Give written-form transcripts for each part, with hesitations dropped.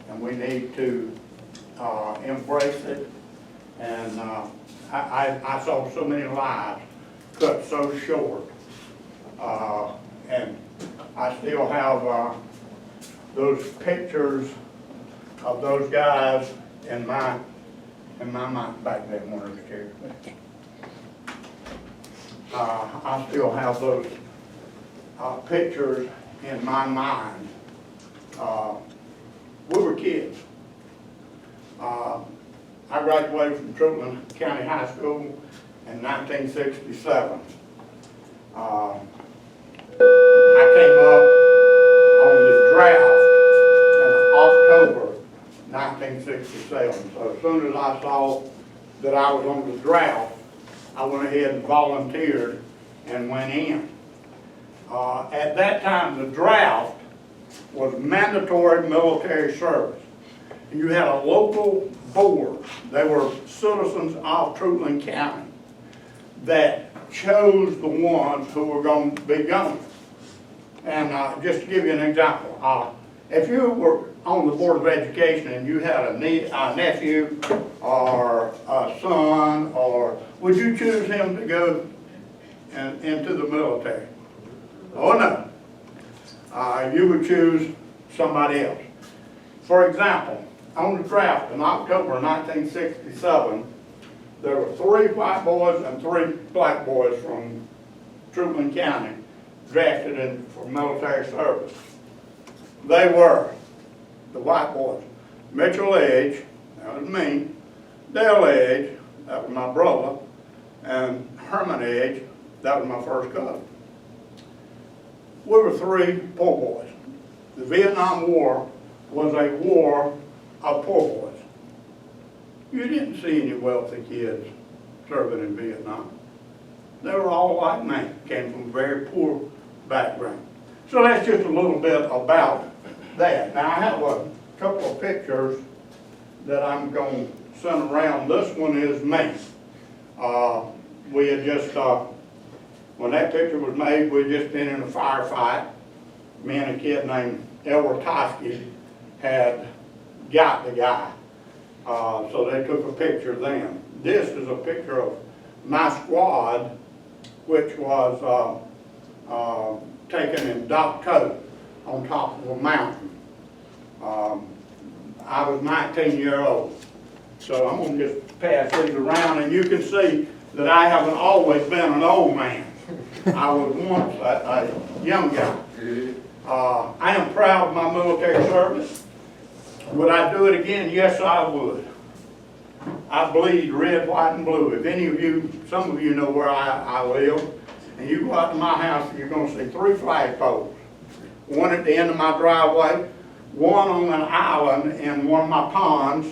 and we need to embrace it. And I saw so many lives cut so short, and I still have those pictures of those guys in my mind back then when I was a kid. I still have those pictures in my mind. We were kids. I graduated from Truman County High School in 1967. I came up on the draft in October 1967. So as soon as I saw that I was on the draft, I went ahead and volunteered and went in. At that time, the draft was mandatory military service. You had a local board. They were citizens of Truman County that chose the ones who were going to be going. And just to give you an example, if you were on the Board of Education and you had a nephew or a son, or would you choose him to go into the military? Oh no. You would choose somebody else. For example, on the draft in October 1967, there were 3 white boys and 3 black boys from Truman County drafted in for military service. They were the white boys: Mitchell Edge, that was me; Dale Edge, that was my brother; and Herman Edge, that was my first cousin. We were 3 poor boys. The Vietnam War was a war of poor boys. You didn't see any wealthy kids serving in Vietnam. They were all like me, came from a very poor background. So that's just a little bit about that. Now I have a couple of pictures that I'm going to send around. This one is me. We had just, when that picture was made, we had just been in a firefight. Me and a kid named Elwer Toski had got the guy. So they took a picture then. This is a picture of my squad, which was taken in Dock Cove on top of a mountain. I was 19 years old. So I'm going to just pass these around, and you can see that I haven't always been an old man. I was once a young guy. I am proud of my military service. Would I do it again? Yes, I would. I bleed red, white, and blue. If any of you, some of you know where I live, and you go out to my house, you're going to see 3 flagpoles. One at the end of my driveway, one on an island in one of my ponds,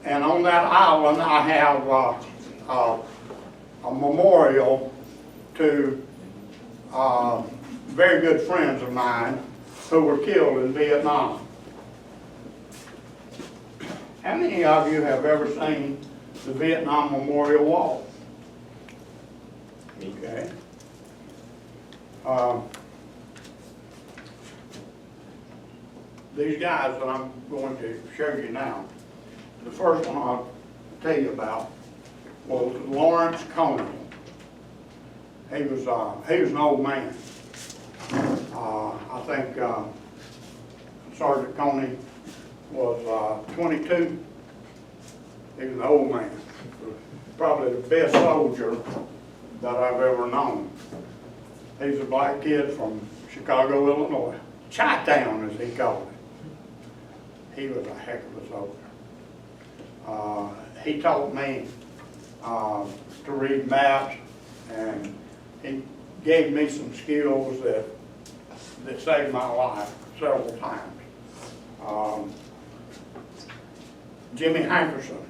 and on that island I have a memorial to very good friends of mine who were killed in Vietnam. How many of you have ever seen the Vietnam Memorial Wall? Okay. These guys that I'm going to show you now, the first one I'll tell you about was Lawrence Coney. He was an old man. I think Sergeant Coney was 22. He was an old man. Probably the best soldier that I've ever known. He's a black kid from Chicago, Illinois. Chi-Town, as he called it. He was a heck of a soldier. He taught me to read maps, and he gave me some skills that saved my life several times. Jimmy Hankerson.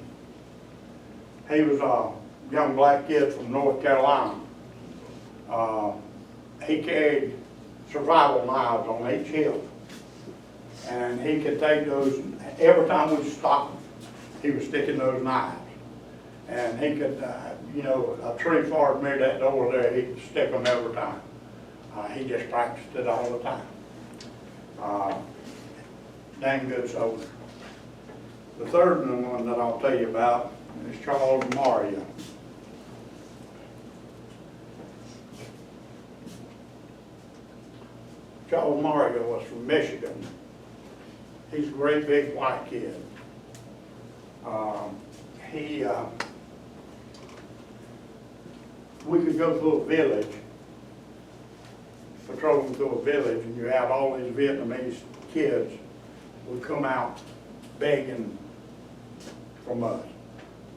He was a young black kid from North Carolina. He carried survival knives on each hip. And he could take those, every time we stopped, he was sticking those knives. And he could, you know, a tree far near that door there, he'd stick them every time. He just practiced it all the time. dang good soldier. The third one that I'll tell you about is Charles Maria. Charles Maria was from Michigan. He's a great big white kid. We could go through a village, patrolling through a village, and you have all these Vietnamese kids would come out begging from us.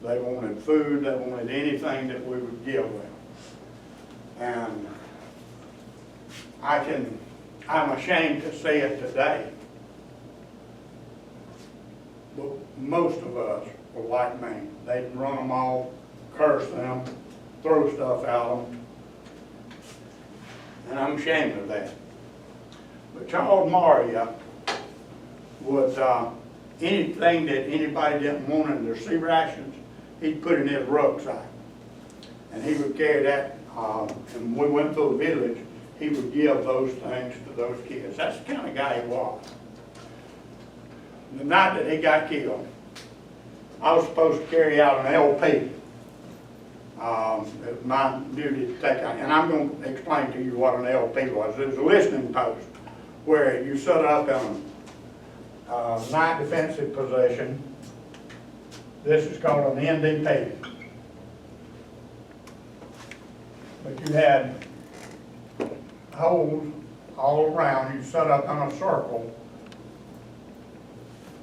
They wanted food, they wanted anything that we would give them. And I'm ashamed to say it today, but most of us were like me. They'd run them off, curse them, throw stuff at them, and I'm ashamed of that. But Charles Maria would, anything that anybody didn't want in their sea rations, he'd put in his rucksack. And he would carry that, and when we went through the village, he would give those things to those kids. That's the kind of guy he was. The night that he got killed, I was supposed to carry out an LP. It was my duty to take out, and I'm going to explain to you what an LP was. It was a listening post where you set up in a night defensive position. This is called an NDP. But you had holes all around. You set up in a circle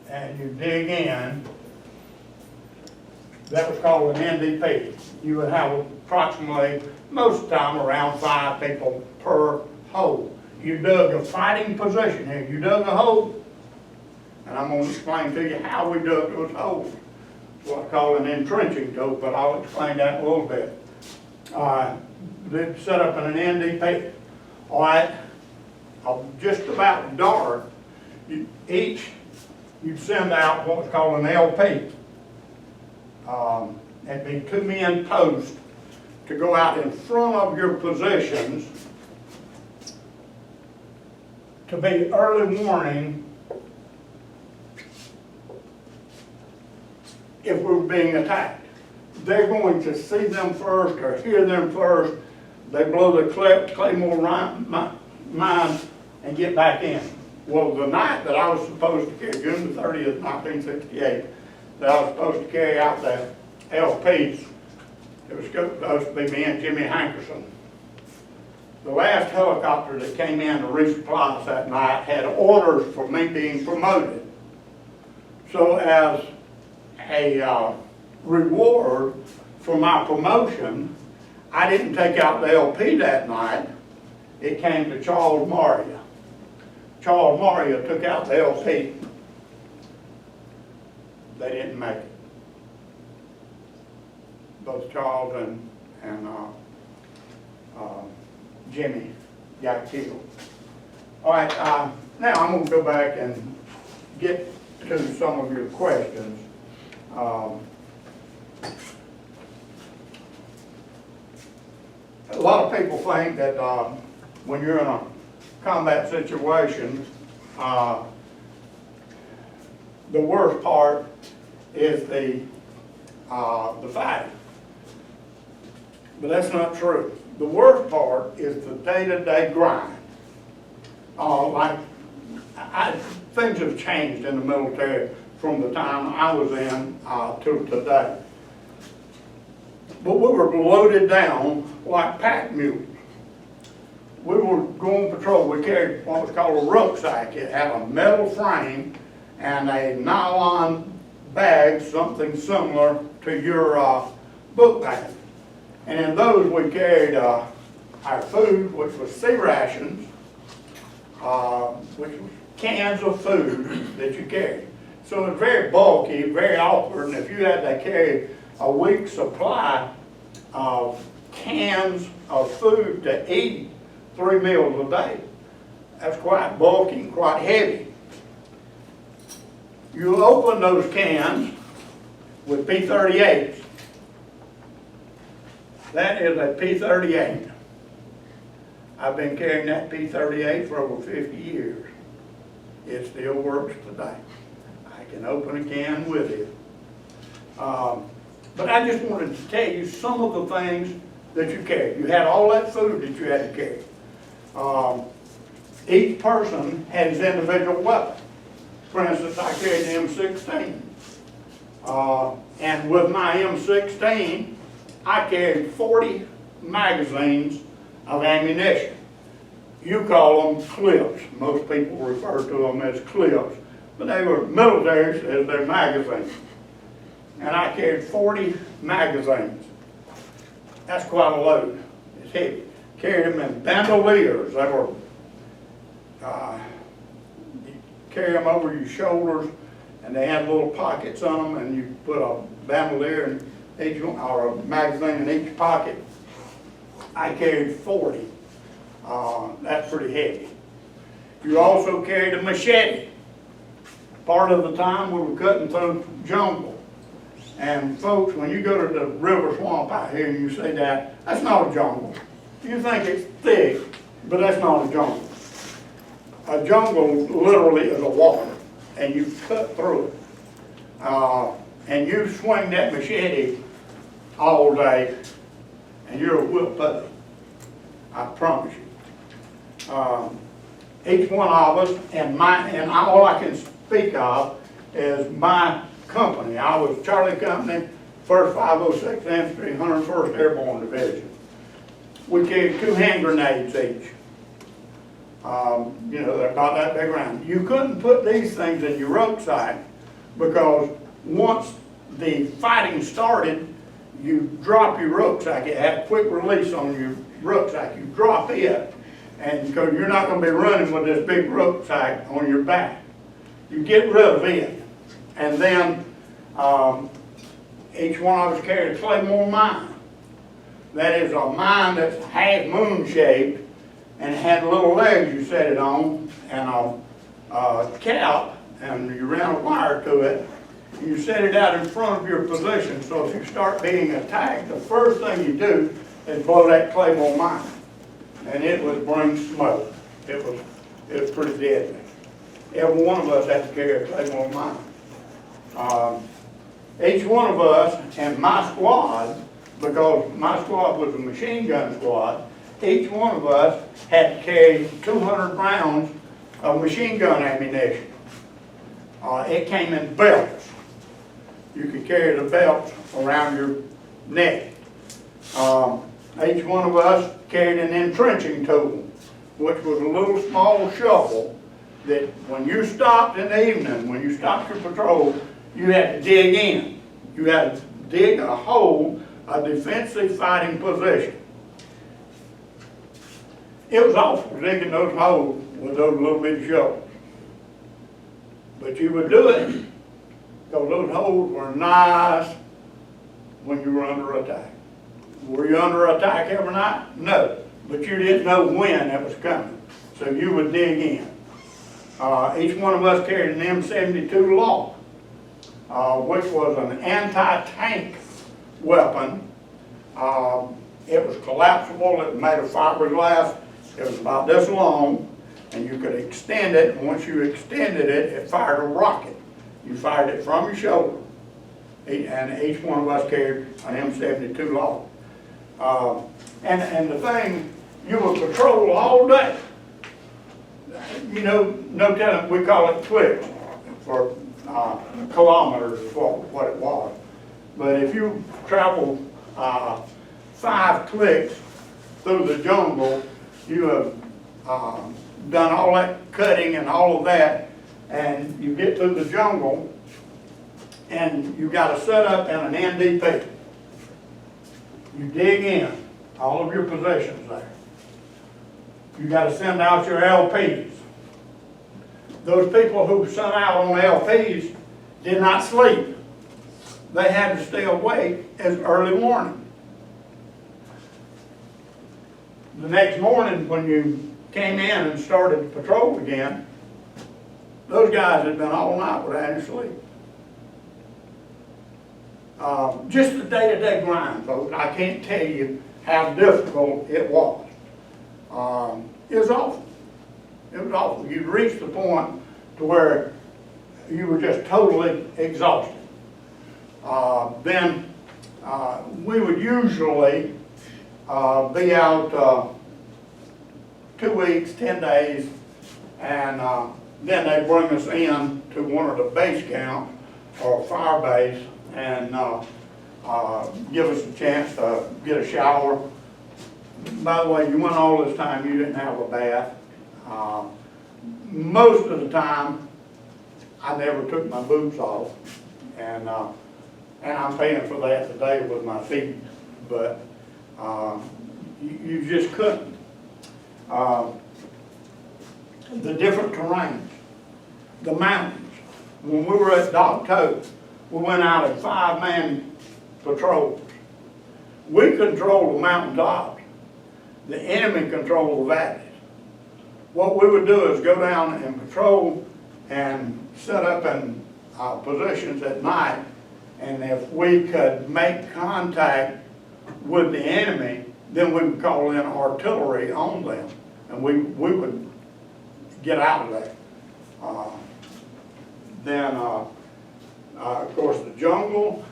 and you dig in. That was called an NDP. You would have approximately, most of the time, around 5 people per hole. You dug a fighting position here. You dug a hole, and I'm going to explain to you how we dug those holes. It's what I call an entrenching joke, but I'll explain that in a little bit. They'd set up in an NDP. All right, just about dark, you'd send out what was called an LP. It'd be 2 men post to go out in front of your positions to be early warning if we're being attacked. They're going to see them first or hear them first. They blow the Claymore mine and get back in. Well, the night that I was supposed to carry, June the 30th, 1968, that I was supposed to carry out that LPs, it was supposed to be me and Jimmy Hankerson. The last helicopter that came in to resupply us that night had orders for me being promoted. So as a reward for my promotion, I didn't take out the LP that night. It came to Charles Maria. Charles Maria took out the LP. They didn't make it. Both Charles and Jimmy got killed. All right, now I'm going to go back and get to some of your questions. A lot of people think that when you're in a combat situation, the worst part is the fighting. But that's not true. The worst part is the day-to-day grind. Things have changed in the military from the time I was in to today. But we were loaded down like pack mules. We were going patrol. We carried what was called a rucksack. It had a metal frame and a nylon bag, something similar to your book bag. And in those we carried our food, which was sea rations, which was cans of food that you carried. So it was very bulky, very awkward, and if you had to carry a week's supply of cans of food to eat 3 meals a day, that's quite bulky and quite heavy. You open those cans with P38s. That is a P38. I've been carrying that P38 for over 50 years. It still works today. I can open a can with it. But I just wanted to tell you some of the things that you carry. You had all that food that you had to carry. Each person had his individual weapon. For instance, I carried an M16. And with my M16, I carried 40 magazines of ammunition. You call them clips. Most people refer to them as clips, but they were military as their magazines. And I carried 40 magazines. That's quite a load. It's heavy. Carried them in bandoliers. They were, you carry them over your shoulders, and they had little pockets on them, and you put a bandolier in each one, or a magazine in each pocket. I carried 40. That's pretty heavy. You also carried a machete. Part of the time we were cutting through jungle. And folks, when you go to the river swamp out here and you say that's not a jungle. You think it's thick, but that's not a jungle. A jungle literally is a water, and you cut through it. And you swing that machete all day, and you're a whip puppy. I promise you. Each one of us, and all I can speak of is my company. I was Charlie Company, 1st 506th Infantry, 101st Airborne Division. We carried 2 hand grenades each. You know, they're about that big around. You couldn't put these things in your rucksack because once the fighting started, you drop your rucksack. It had a quick release on your rucksack. You drop it, and because you're not going to be running with this big rucksack on your back. You get rid of it. And then each one of us carried a Claymore mine. That is a mine that's half moon shaped and it had little legs you set it on and a cap, and you ran a wire to it. You set it out in front of your position, so if you start being attacked, the first thing you do is blow that Claymore mine. And it would bring smoke. It was pretty deadly. Every one of us had to carry a Claymore mine. Each one of us and my squad, because my squad was a machine gun squad, each one of us had to carry 200 rounds of machine gun ammunition. It came in belts. You could carry the belts around your neck. Each one of us carried an entrenching tool, which was a little small shovel that when you stopped in the evening, when you stopped your patrol, you had to dig in. You had to dig a hole, a defensive fighting position. It was awful digging those holes with those little bitty shovels. But you would do it because those holes were nice when you were under attack. Were you under attack every night? No. But you didn't know when it was coming. So you would dig in. Each one of us carried an M72 Law, which was an anti-tank weapon. It was collapsible. It was made of fiberglass. It was about this long, and you could extend it. And once you extended it, it fired a rocket. You fired it from your shoulder. And each one of us carried an M72 Law. And the thing, you would patrol all day. You know, no telling, we call it clicks for kilometers is what it was. But if you travel 5 clicks through the jungle, you have done all that cutting and all of that, and you get through the jungle, and you got to set up in an NDP. You dig in, all of your possessions there. You got to send out your LPs. Those people who sent out on LPs did not sleep. They had to stay awake as early morning. The next morning when you came in and started patrol again, those guys had been all night without any sleep. Just the day-to-day grind, folks. I can't tell you how difficult it was. It was awful. It was awful. You'd reach the point to where you were just totally exhausted. Then we would usually be out 2 weeks, 10 days, and then they'd bring us in to one of the base camps or fire base and give us a chance to get a shower. By the way, you went all this time, you didn't have a bath. Most of the time, I never took my boots off, and I'm paying for that today with my feet, but you just couldn't. The different terrains, the mountains. When we were at Dog Toe, we went out in 5-man patrols. We controlled the mountaintops. The enemy controlled the valleys. What we would do is go down and patrol and set up in positions at night, and if we could make contact with the enemy, then we would call in artillery on them, and we would get out of there. Then, of course, the jungle,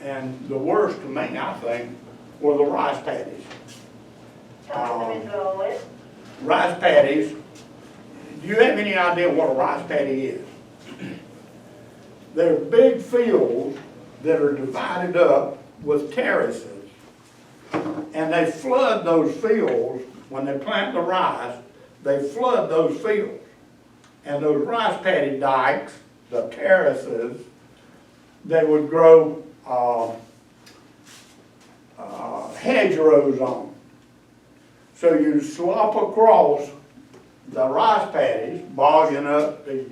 and the worst to me, I think, were the rice paddies. Rice paddies, do you have any idea what a rice paddy is? They're big fields that are divided up with terraces, and they flood those fields. When they plant the rice, they flood those fields, and those rice paddy dikes, the terraces, they would grow hedgerows on. So you slop across the rice paddies, bogging up, it's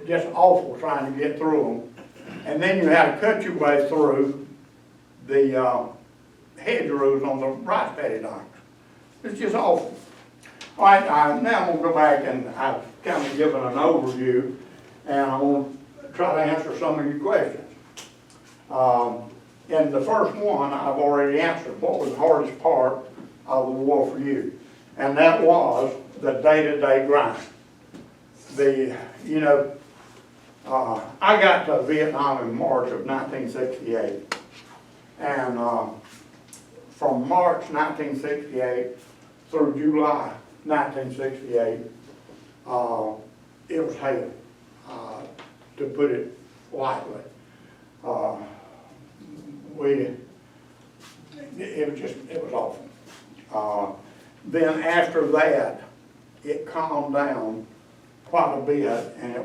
just awful trying to get through them. And then you had to cut your way through the hedgerows on the rice paddy dikes. It's just awful. All right, now I'm going to go back, and I've kind of given an overview, and I'm going to try to answer some of your questions. And the first one I've already answered. What was the hardest part of the war for you? And that was the day-to-day grind. I got to Vietnam in March of 1968. And from March 1968 through July 1968, it was hell, to put it lightly. It was awful. Then after that, it calmed down quite a bit, and it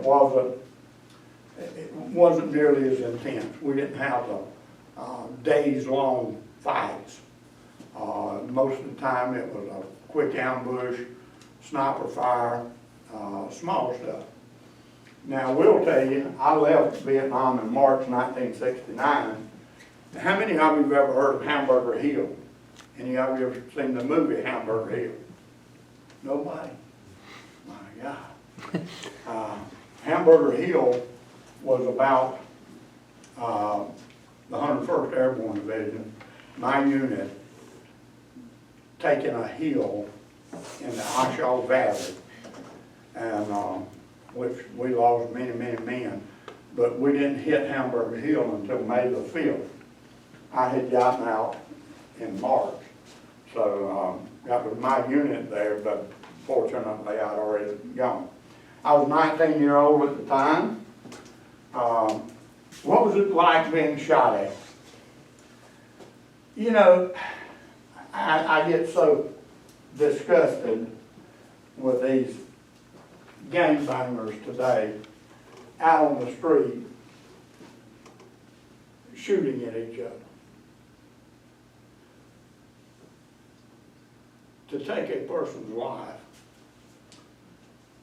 wasn't nearly as intense. We didn't have the days-long fights. Most of the time, it was a quick ambush, sniper fire, small stuff. Now, I will tell you, I left Vietnam in March 1969. How many of you have ever heard of Hamburger Hill? Any of you ever seen the movie Hamburger Hill? Nobody? My God. Hamburger Hill was about the 101st Airborne Division, my unit, taking a hill in the Ashaw Valley, and which we lost many, many men. But we didn't hit Hamburger Hill until May the 5th. I had gotten out in March, so that was my unit there, but fortunately I'd already gone. I was 19 years old at the time. What was it like being shot at? You know, I get so disgusted with these gangbangers today out on the street shooting at each other. To take a person's life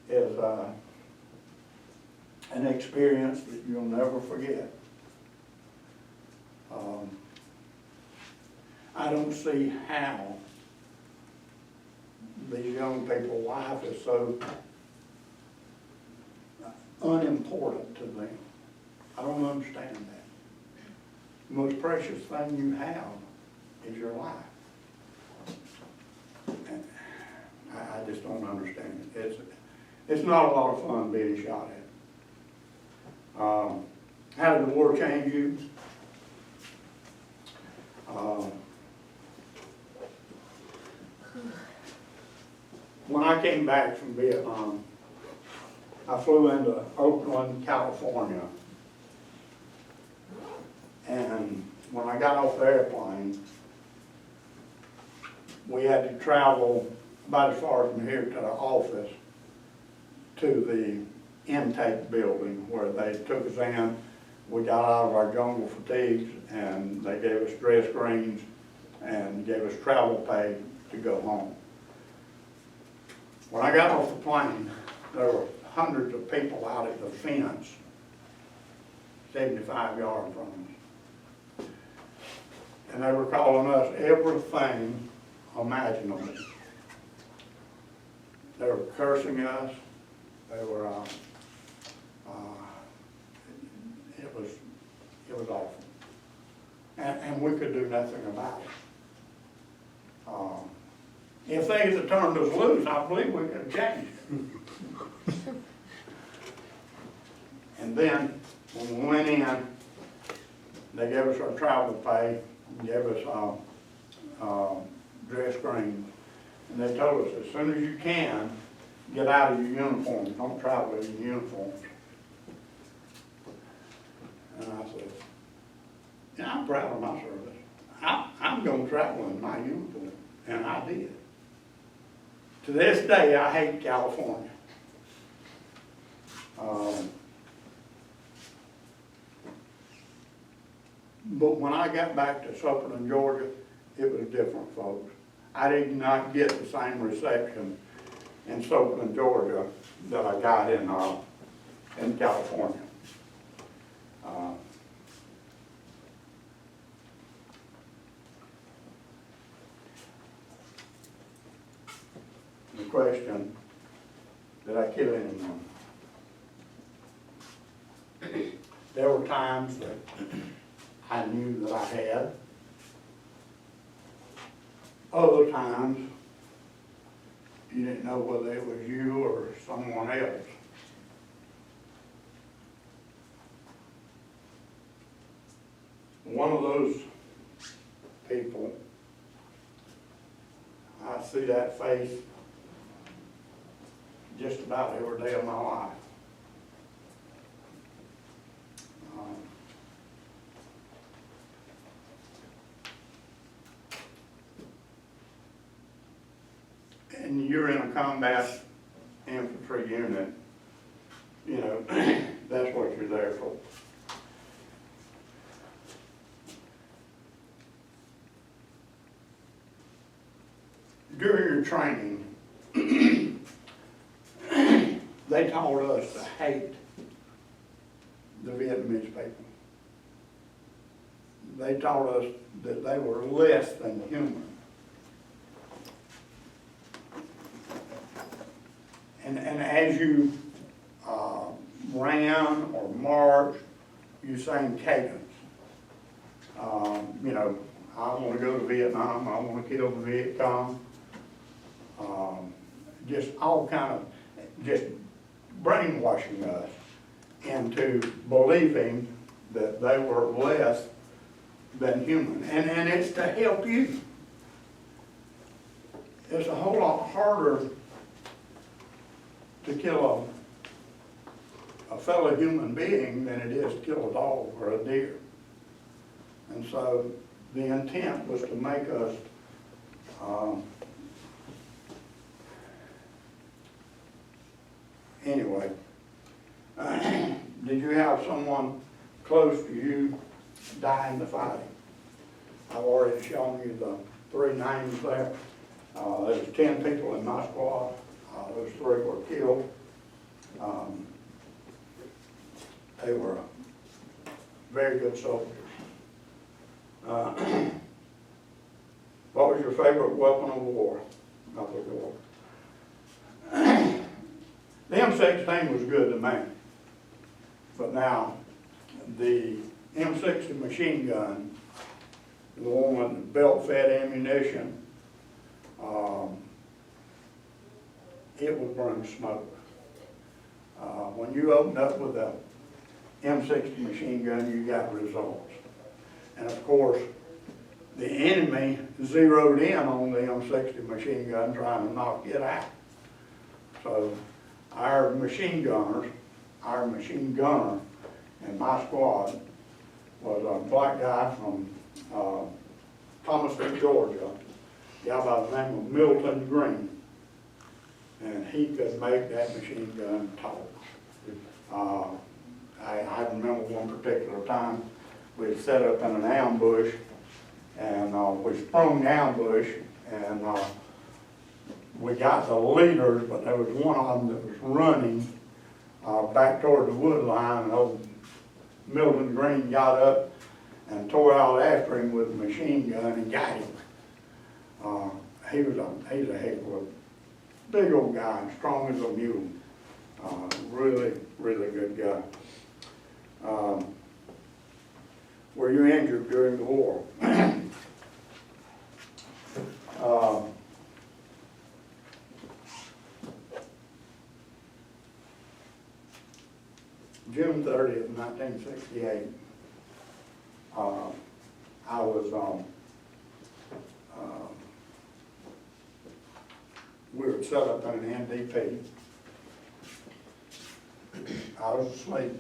is an experience that you'll never forget. I don't see how these young people's life is so unimportant to them. I don't understand that. The most precious thing you have is your life. I just don't understand it. it's not a lot of fun being shot at. How did the war change you? When I came back from Vietnam, I flew into Oakland, California. And when I got off the airplane, we had to travel about as far as from here to the office to the intake building where they took us in. We got out of our jungle fatigues and they gave us dress greens and gave us travel pay to go home. When I got off the plane, there were hundreds of people out at the fence, 75 yards from us. And they were calling us everything imaginable. They were cursing us. They were, it was awful. And we could do nothing about it. If they had turned us loose, I believe we could have changed. And then, when we went in, they gave us our travel pay, gave us dress greens, and they told us, as soon as you can, get out of your uniforms, don't travel in your uniforms. And I said, yeah, I'm proud of my service. I'm going to travel in my uniform, and I did. To this day, I hate California. But when I got back to Summerlin, Georgia, it was different, folks. I did not get the same reception in Summerlin, Georgia that I got in California. The question, did I kill anyone? There were times that I knew that I had. Other times, you didn't know whether it was you or someone else. One of those people, I see that face just about every day of my life. And you're in a combat infantry unit, you know, that's what you're there for. During your training, they taught us to hate the Vietnamese people. They taught us that they were less than human. And as you ran or marched, you sang cadence. You know, I want to go to Vietnam, I want to kill the Viet Cong. Just all kind of, just brainwashing us into believing that they were less than human. And it's to help you. It's a whole lot harder to kill a fellow human being than it is to kill a dog or a deer. And so the intent was to make us anyway. Did you have someone close to you die in the fighting? I've already shown you the 3 names there. There was 10 people in my squad. Those 3 were killed. They were very good soldiers. What was your favorite weapon of war? Of the war. The M16 was good to me. But now, the M60 machine gun, the one with the belt-fed ammunition, it would bring smoke. When you open up with a M60 machine gun, you got results. And of course, the enemy zeroed in on the M60 machine gun trying to knock it out. So our machine gunner in my squad was a black guy from Thomasville, Georgia, a guy by the name of Milton Green. And he could make that machine gun talk. I remember one particular time we had set up in an ambush, and we sprung the ambush, and we got the leaders, but there was one of them that was running back toward the wood line, and old Milton Green got up and tore out after him with a machine gun and got him. He's a heck of a big old guy, strong as a mule. Really, really good guy. Were you injured during the war? June 30th, 1968, I was we were set up in an NDP. I was asleep.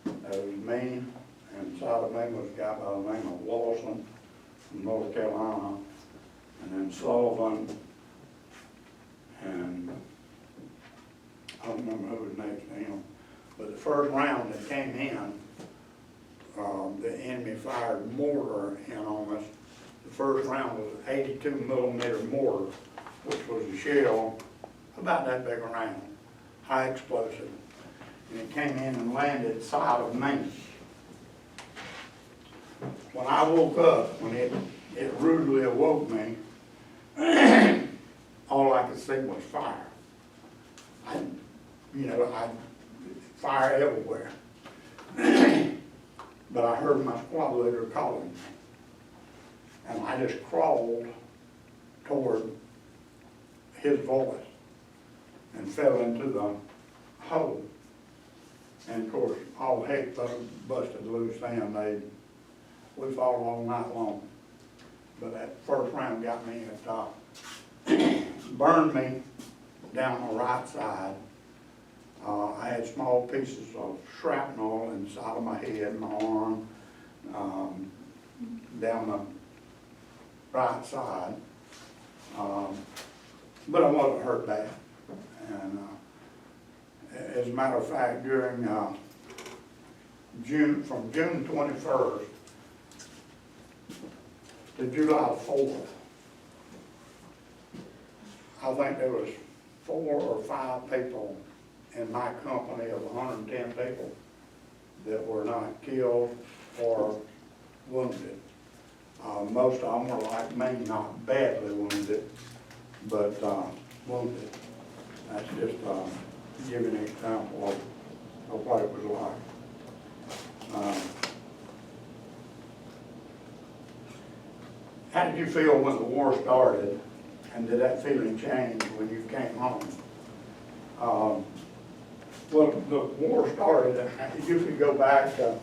It was me, and inside of me was a guy by the name of Lawson from North Carolina, and then Sullivan, and I don't remember who was next to him. But the first round that came in, the enemy fired mortar in on us. The first round was an 82 millimeter mortar, which was a shell about that big around, high explosive. And it came in and landed side of me. When I woke up, when it rudely awoke me, all I could see was fire. I fire everywhere. But I heard my squad leader calling me. And I just crawled toward his voice and fell into the hole. And of course, all heck busted loose then. We fought all night long. But that first round got me at the top. Burned me down the right side. I had small pieces of shrapnel inside of my head, my arm, down the right side. But I wasn't hurt bad. And as a matter of fact, during from June 21st to July 4th, I think there was 4 or 5 people in my company of 110 people that were not killed or wounded. Most of them were like me, not badly wounded, but wounded. That's just to give you an example of what it was like. How did you feel when the war started, and did that feeling change when you came home? Well, the war started, you could go back to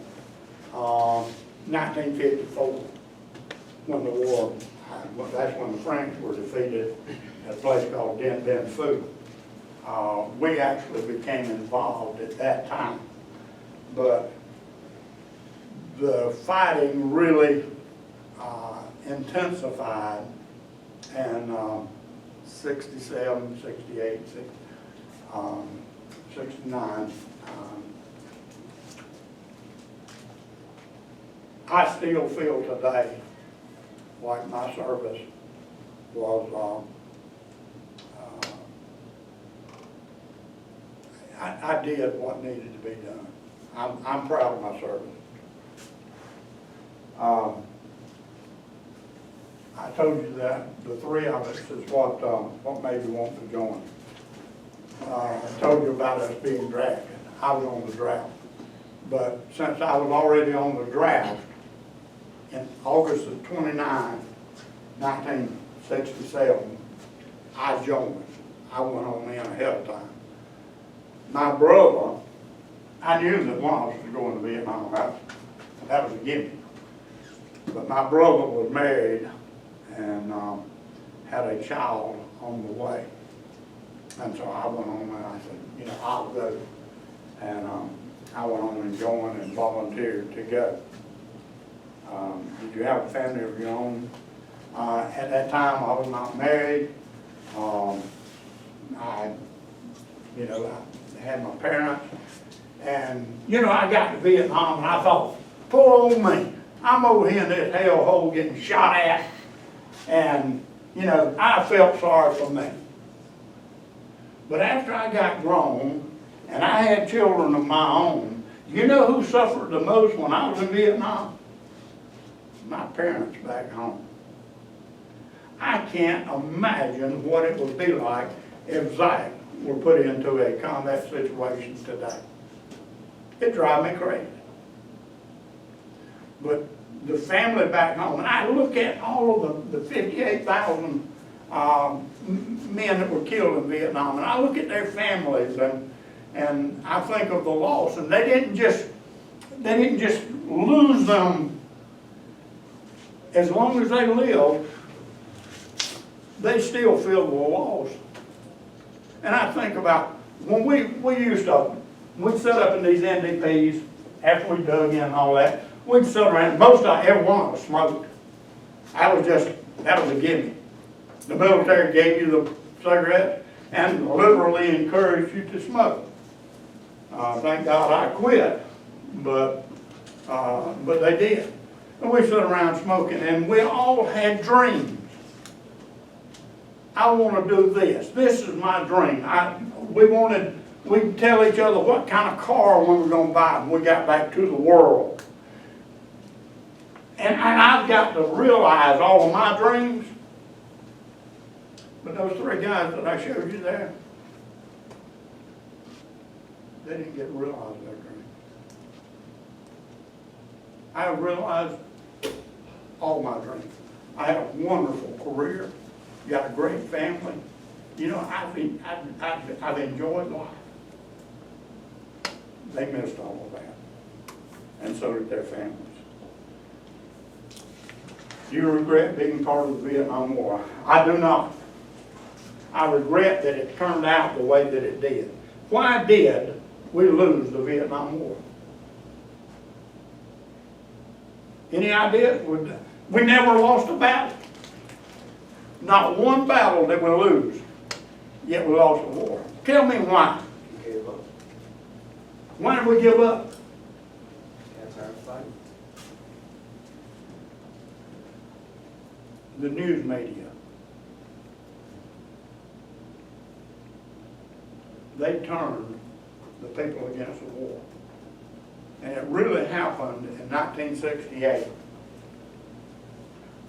1954, when the war, that's when the French were defeated at a place called Dien Bien Phu. We actually became involved at that time, but the fighting really intensified in 67, 68, 69. I still feel today like my service was, I did what needed to be done. I'm proud of my service. I told you that the 3 of us is what made me want to join. I told you about us being drafted. I was on the draft. But since I was already on the draft, in August of 29, 1967, I joined. I went on in ahead of time. my brother, I knew that one of us was going to Vietnam. That was a given. But my brother was married and had a child on the way. And so I went on and I said, I'll go. And I went on and joined and volunteered to go. Did you have a family of your own? At that time, I was not married. I had my parents. And, I got to Vietnam and I thought, poor old me, I'm over here in this hellhole getting shot at. And, I felt sorry for me. But after I got grown and I had children of my own, you know who suffered the most when I was in Vietnam? My parents back home. I can't imagine what it would be like if Zach were put into a combat situation today. It drives me crazy. But the family back home, and I look at all of the 58,000 men that were killed in Vietnam, and I look at their families, and I think of the loss, and they didn't just lose them. As long as they lived, they still feel the loss. And I think about when we'd set up in these NDPs after we dug in and all that. We'd sit around. Every one of us smoked. That was a gimme. The military gave you the cigarettes and literally encouraged you to smoke. Thank God I quit, but they did. And we sit around smoking, and we all had dreams. I want to do this. This is my dream. We'd tell each other what kind of car we were going to buy when we got back to the world. And I've got to realize all of my dreams. But those three guys that I showed you there, they didn't get to realize their dreams. I have realized all my dreams. I had a wonderful career, got a great family. I've enjoyed life. They missed all of that, and so did their families. Do you regret being part of the Vietnam War? I do not. I regret that it turned out the way that it did. Why did we lose the Vietnam War? Any ideas? We never lost a battle. Not one battle did we lose, yet we lost the war. Tell me why. You gave up. Why did we give up? Got tired of fighting. The news media. They turned the people against the war. And it really happened in 1968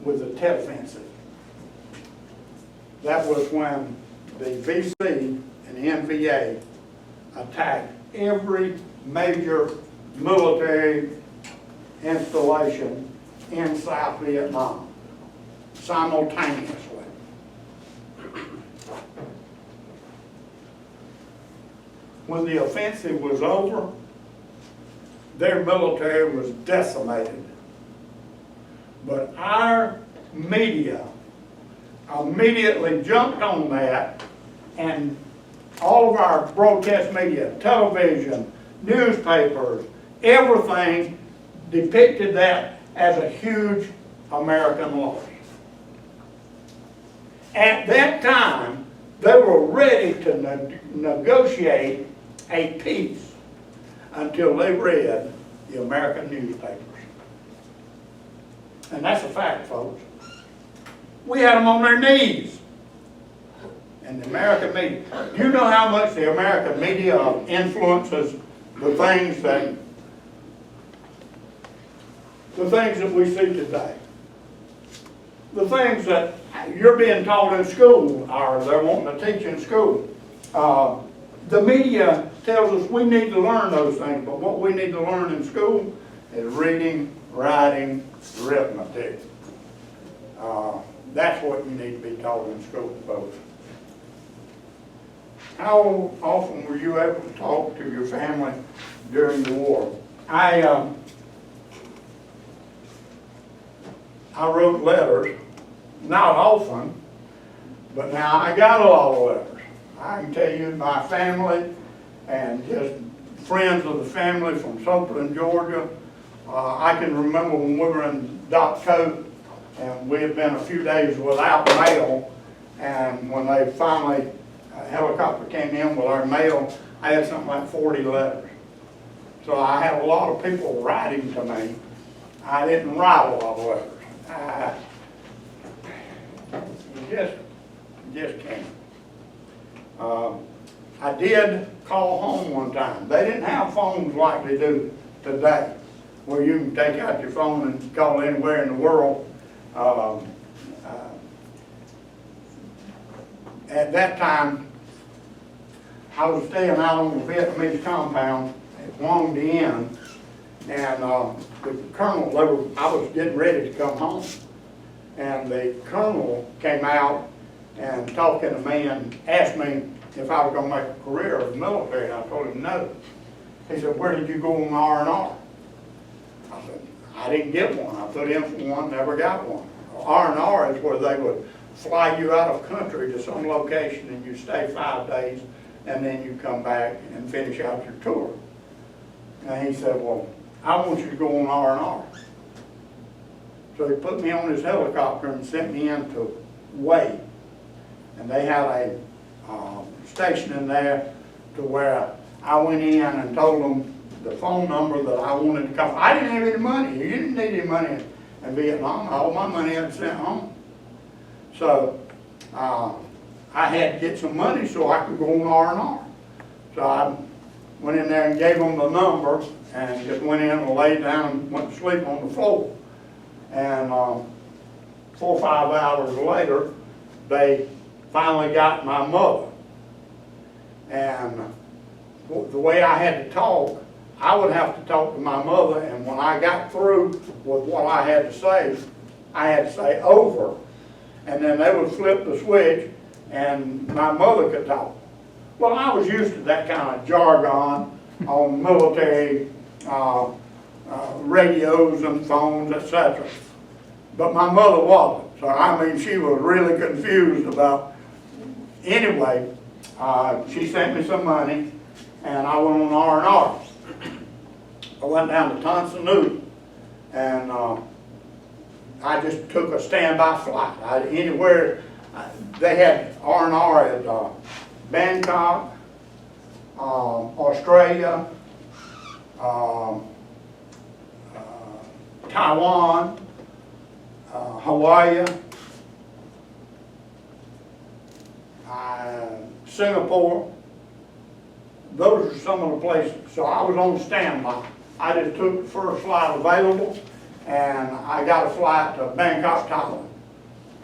with the Tet Offensive. That was when the VC and the NVA attacked every major military installation in South Vietnam simultaneously. When the offensive was over, their military was decimated. But our media immediately jumped on that, and all of our broadcast media, television, newspapers, everything depicted that as a huge American loss. At that time, they were ready to negotiate a peace until they read the American newspapers. And that's a fact, folks. We had them on their knees. And the American media, do you know how much the American media influences the things that we see today? The things that you're being taught in school, or they're wanting to teach in school. The media tells us we need to learn those things, but what we need to learn in school is reading, writing, arithmetic. That's what you need to be taught in school, folks. how often were you able to talk to your family during the war? I wrote letters, not often, but now I got a lot of letters. I can tell you my family and just friends of the family from Soperton, Georgia. I can remember when we were in Dock Coat and we had been a few days without mail, and when they finally, a helicopter came in with our mail, I had something like 40 letters. So I had a lot of people writing to me. I didn't write a lot of letters. You just can't. I did call home one time. They didn't have phones like they do today, where you can take out your phone and call anywhere in the world. At that time, I was staying out on the Vietnamese compound at Quang Dien, and the colonel, I was getting ready to come home, and the colonel came out and talking to me and asked me if I was going to make a career of the military, and I told him no. He said, "Where did you go on R&R?" I said, "I didn't get one. I put in for one, never got one." R&R is where they would fly you out of country to some location and you stay 5 days and then you come back and finish out your tour. And he said, "Well, I want you to go on R&R." So he put me on his helicopter and sent me into Wade. And they had a station in there to where I went in and told them the phone number that I wanted to come. I didn't have any money. You didn't need any money in Vietnam. All my money had sent home. So I had to get some money so I could go on R&R. So I went in there and gave them the number and just went in and laid down and went to sleep on the floor. And 4 or 5 hours later, they finally got my mother. And the way I had to talk, I would have to talk to my mother, and when I got through with what I had to say, I had to say over, and then they would flip the switch and my mother could talk. Well, I was used to that kind of jargon on military radios and phones, etc. But my mother wasn't. So I mean, she was really confused about. Anyway, she sent me some money, and I went on R&R. I went down to Tan Son Nhut, and I just took a standby flight. They had R&R at Bangkok, Australia, Taiwan, Hawaii, Singapore. Those are some of the places. So I was on standby. I just took the first flight available, and I got a flight to Bangkok, Thailand.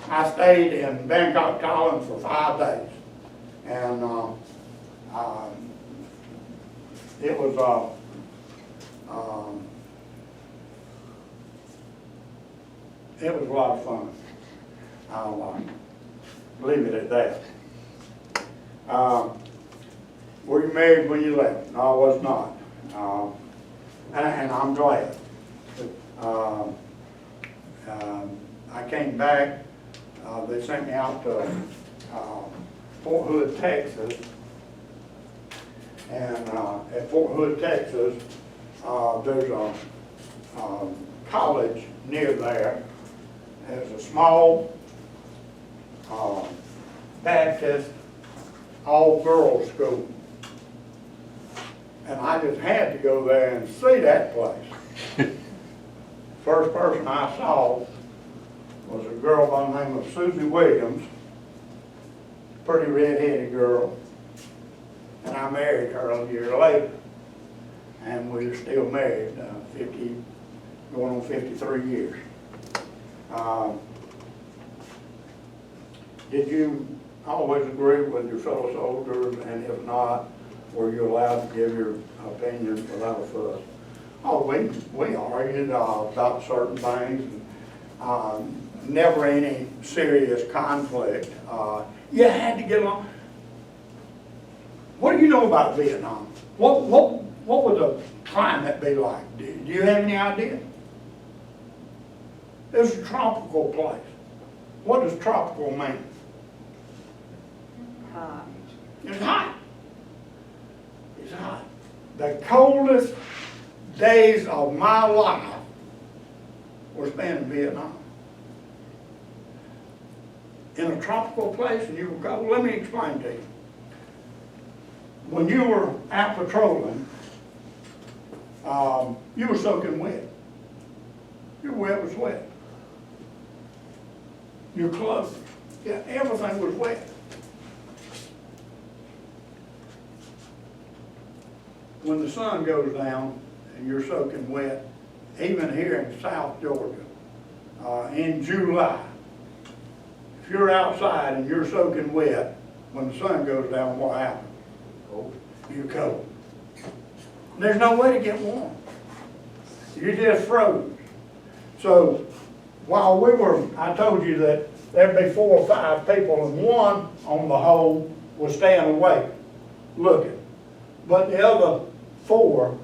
I stayed in Bangkok, Thailand for 5 days, and it was a lot of fun. I'll leave it at that. Were you married when you left? No, I was not. And I'm glad. I came back. They sent me out to Fort Hood, Texas. And at Fort Hood, Texas, there's a college near there. There's a small Baptist all-girls school. And I just had to go there and see that place. First person I saw was a girl by the name of Susie Williams, pretty red-headed girl, and I married her a year later. And we're still married, going on 53 years. Did you always agree with your fellow soldiers, and if not, were you allowed to give your opinion without a fuss? Oh, we argued about certain things, and never any serious conflict. You had to get along. What do you know about Vietnam? What would the climate be like? Do you have any idea? It's a tropical place. What does tropical mean? Hot. It's hot. It's hot. The coldest days of my life were spent in Vietnam. In a tropical place, and you were cold. Let me explain to you. When you were out patrolling, you were soaking wet. Your wet was wet. Your clothes, yeah, everything was wet. When the sun goes down and you're soaking wet, even here in South Georgia, in July, if you're outside and you're soaking wet, when the sun goes down, what happens? Cold. You're cold. There's no way to get warm. You just froze. So while we were, I told you that there'd be 4 or 5 people, and one on the whole was staying awake, looking. But the other 4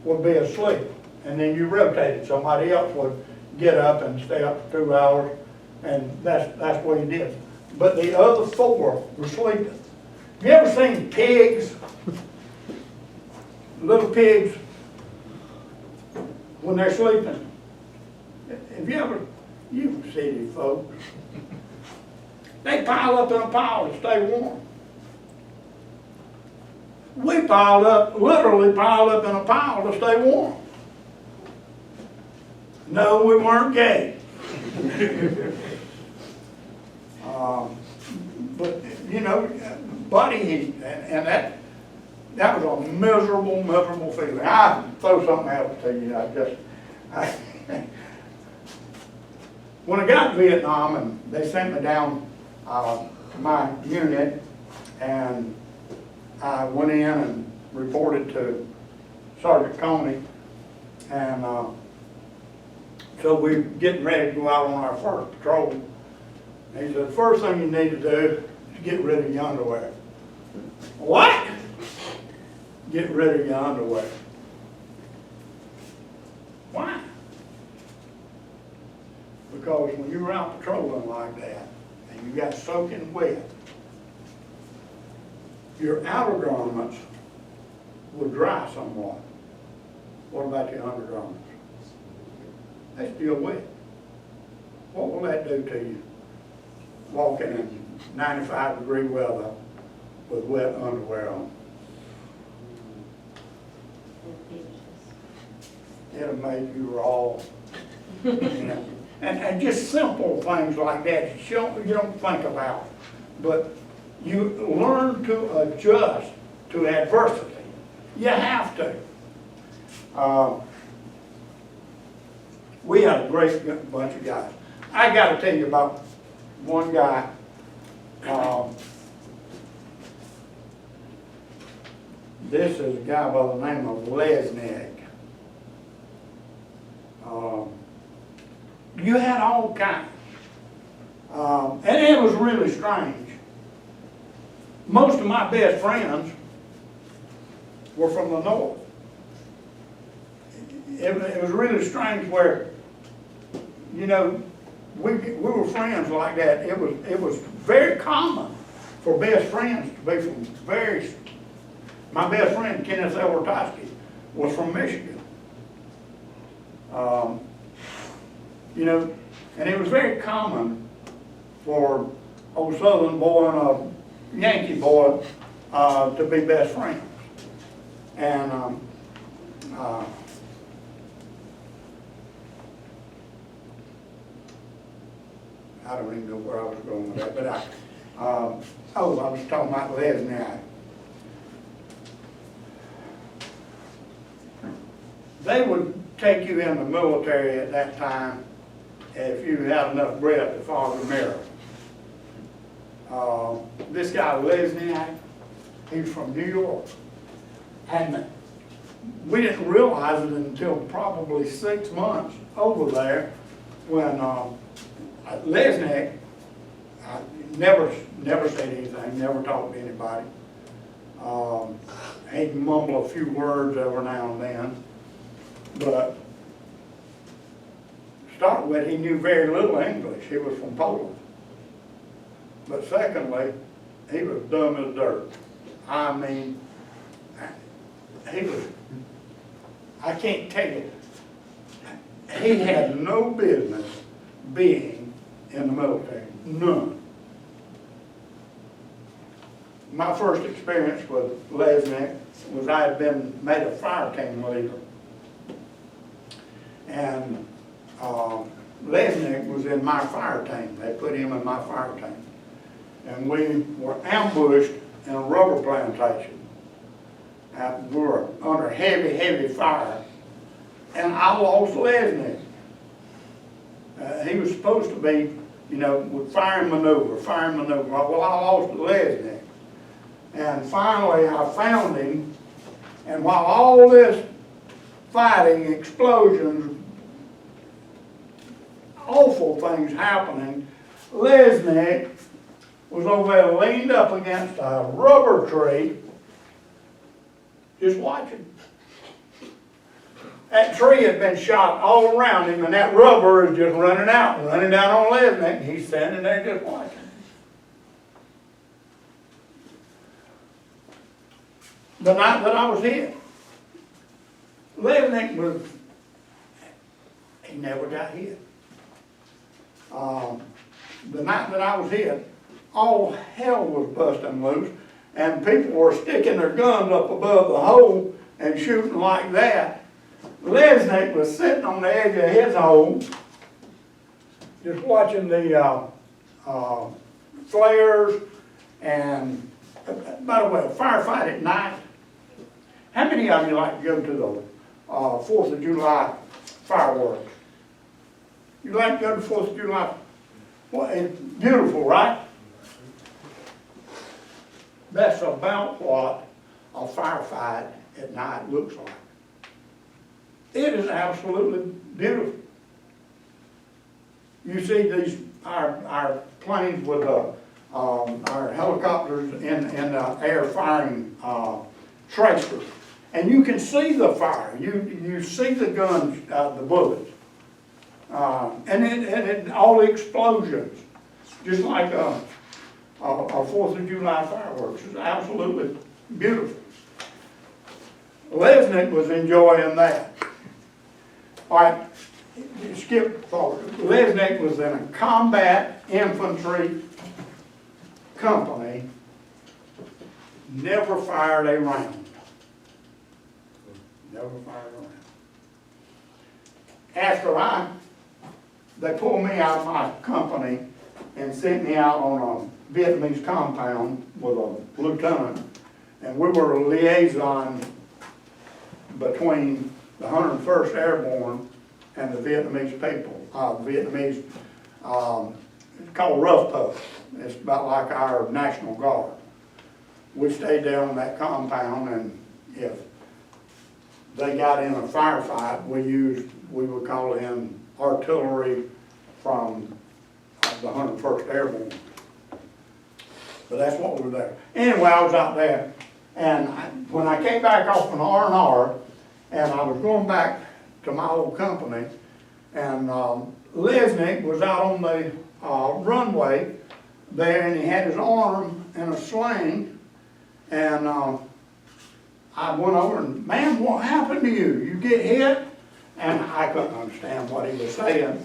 would be asleep. And then you rotated. Somebody else would get up and stay up for 2 hours, and that's what you did. But the other 4 were sleeping. You ever seen pigs? Little pigs, when they're sleeping. Have you ever, you city folks, they pile up in a pile to stay warm. We piled up, literally piled up in a pile to stay warm. No, we weren't gay. But, you know, body heat, and that was a miserable, miserable feeling. I throw something else to you. When I got to Vietnam, and they sent me down to my unit, and I went in and reported to Sergeant Coney, and so we're getting ready to go out on our first patrol. And he said, the first thing you need to do is get rid of your underwear. What? Get rid of your underwear. Why? Because when you're out patrolling like that, and you got soaking wet, your outer garments will dry somewhat. What about your undergarments? They still wet. What will that do to you? Walking in 95-degree weather with wet underwear on. It'll make you raw. You know. And just simple things like that you don't think about. But you learn to adjust to adversity. You have to. We had a great bunch of guys. I got to tell you about one guy. This is a guy by the name of Lesniak. You had all kinds. And it was really strange. Most of my best friends were from the north. It was really strange where, you know, we were friends like that. It was very common for best friends to be from my best friend, Kenneth L. Rotosky, was from Michigan. You know, and it was very common for old Southern boy and a Yankee boy to be best friends. And I don't even know where I was going with that, but I was talking about Lesniak. They would take you in the military at that time if you had enough breath to follow the mirror. This guy Lesniak, he's from New York, and we didn't realize it until probably 6 months over there when Lesniak never said anything, never talked to anybody. He'd mumble a few words every now and then, but to start with, he knew very little English. He was from Poland. But secondly, he was dumb as dirt. I mean, I can't tell you, he had no business being in the military, none. My first experience with Lesnick was I had been made a fire team leader. And Lesnick was in my fire team. They put him in my fire team. And we were ambushed in a rubber plantation. And we were under heavy, heavy fire. And I lost Lesnick. He was supposed to be, you know, with fire and maneuver. Well, I lost Lesnick. And finally I found him, and while all this fighting, explosions, awful things happening, Lesnick was over there leaned up against a rubber tree, just watching. That tree had been shot all around him, and that rubber is just running out and running down on Lesnick, and he's standing there just watching. The night that I was hit, Lesnick he never got hit. The night that I was hit, all hell was busting loose, and people were sticking their guns up above the hole and shooting like that. Lesnick was sitting on the edge of his hole, just watching the flares. And by the way, a firefight at night. How many of you like to go to the 4th of July fireworks? You like to go to 4th of July? Well, it's beautiful, right? That's about what a firefight at night looks like. It is absolutely beautiful. You see these our planes with our helicopters in the air firing tracers, and you can see the fire. You see the guns, the bullets, and all the explosions, just like our 4th of July fireworks. It's absolutely beautiful. Lesnick was enjoying that. All right, skip forward. Lesnick was in a combat infantry company, never fired a round. Never fired a round. After they pulled me out of my company and sent me out on a Vietnamese compound with a lieutenant, and we were a liaison between the 101st Airborne and the Vietnamese people. Vietnamese, it's called Rough Puff. It's about like our National Guard. We stayed there on that compound, and if they got in a firefight, we would call in artillery from the 101st Airborne. But that's what we were there. Anyway, I was out there, and when I came back off an R&R, and I was going back to my old company, and Lesnick was out on the runway there, and he had his arm in a sling, and I went over and, "Man, what happened to you? You get hit?" And I couldn't understand what he was saying,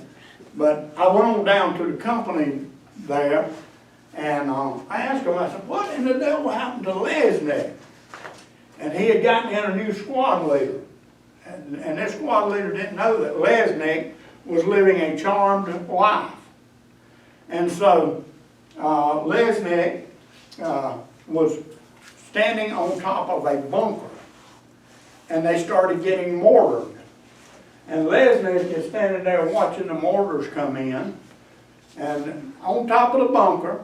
but I went on down to the company there, and I asked him, I said, "What in the devil happened to Lesnick?" And he had gotten in a new squad leader. And this squad leader didn't know that Lesnick was living a charmed life. And so Lesnick was standing on top of a bunker, and they started getting mortared. And Lesnick is standing there watching the mortars come in, and on top of the bunker,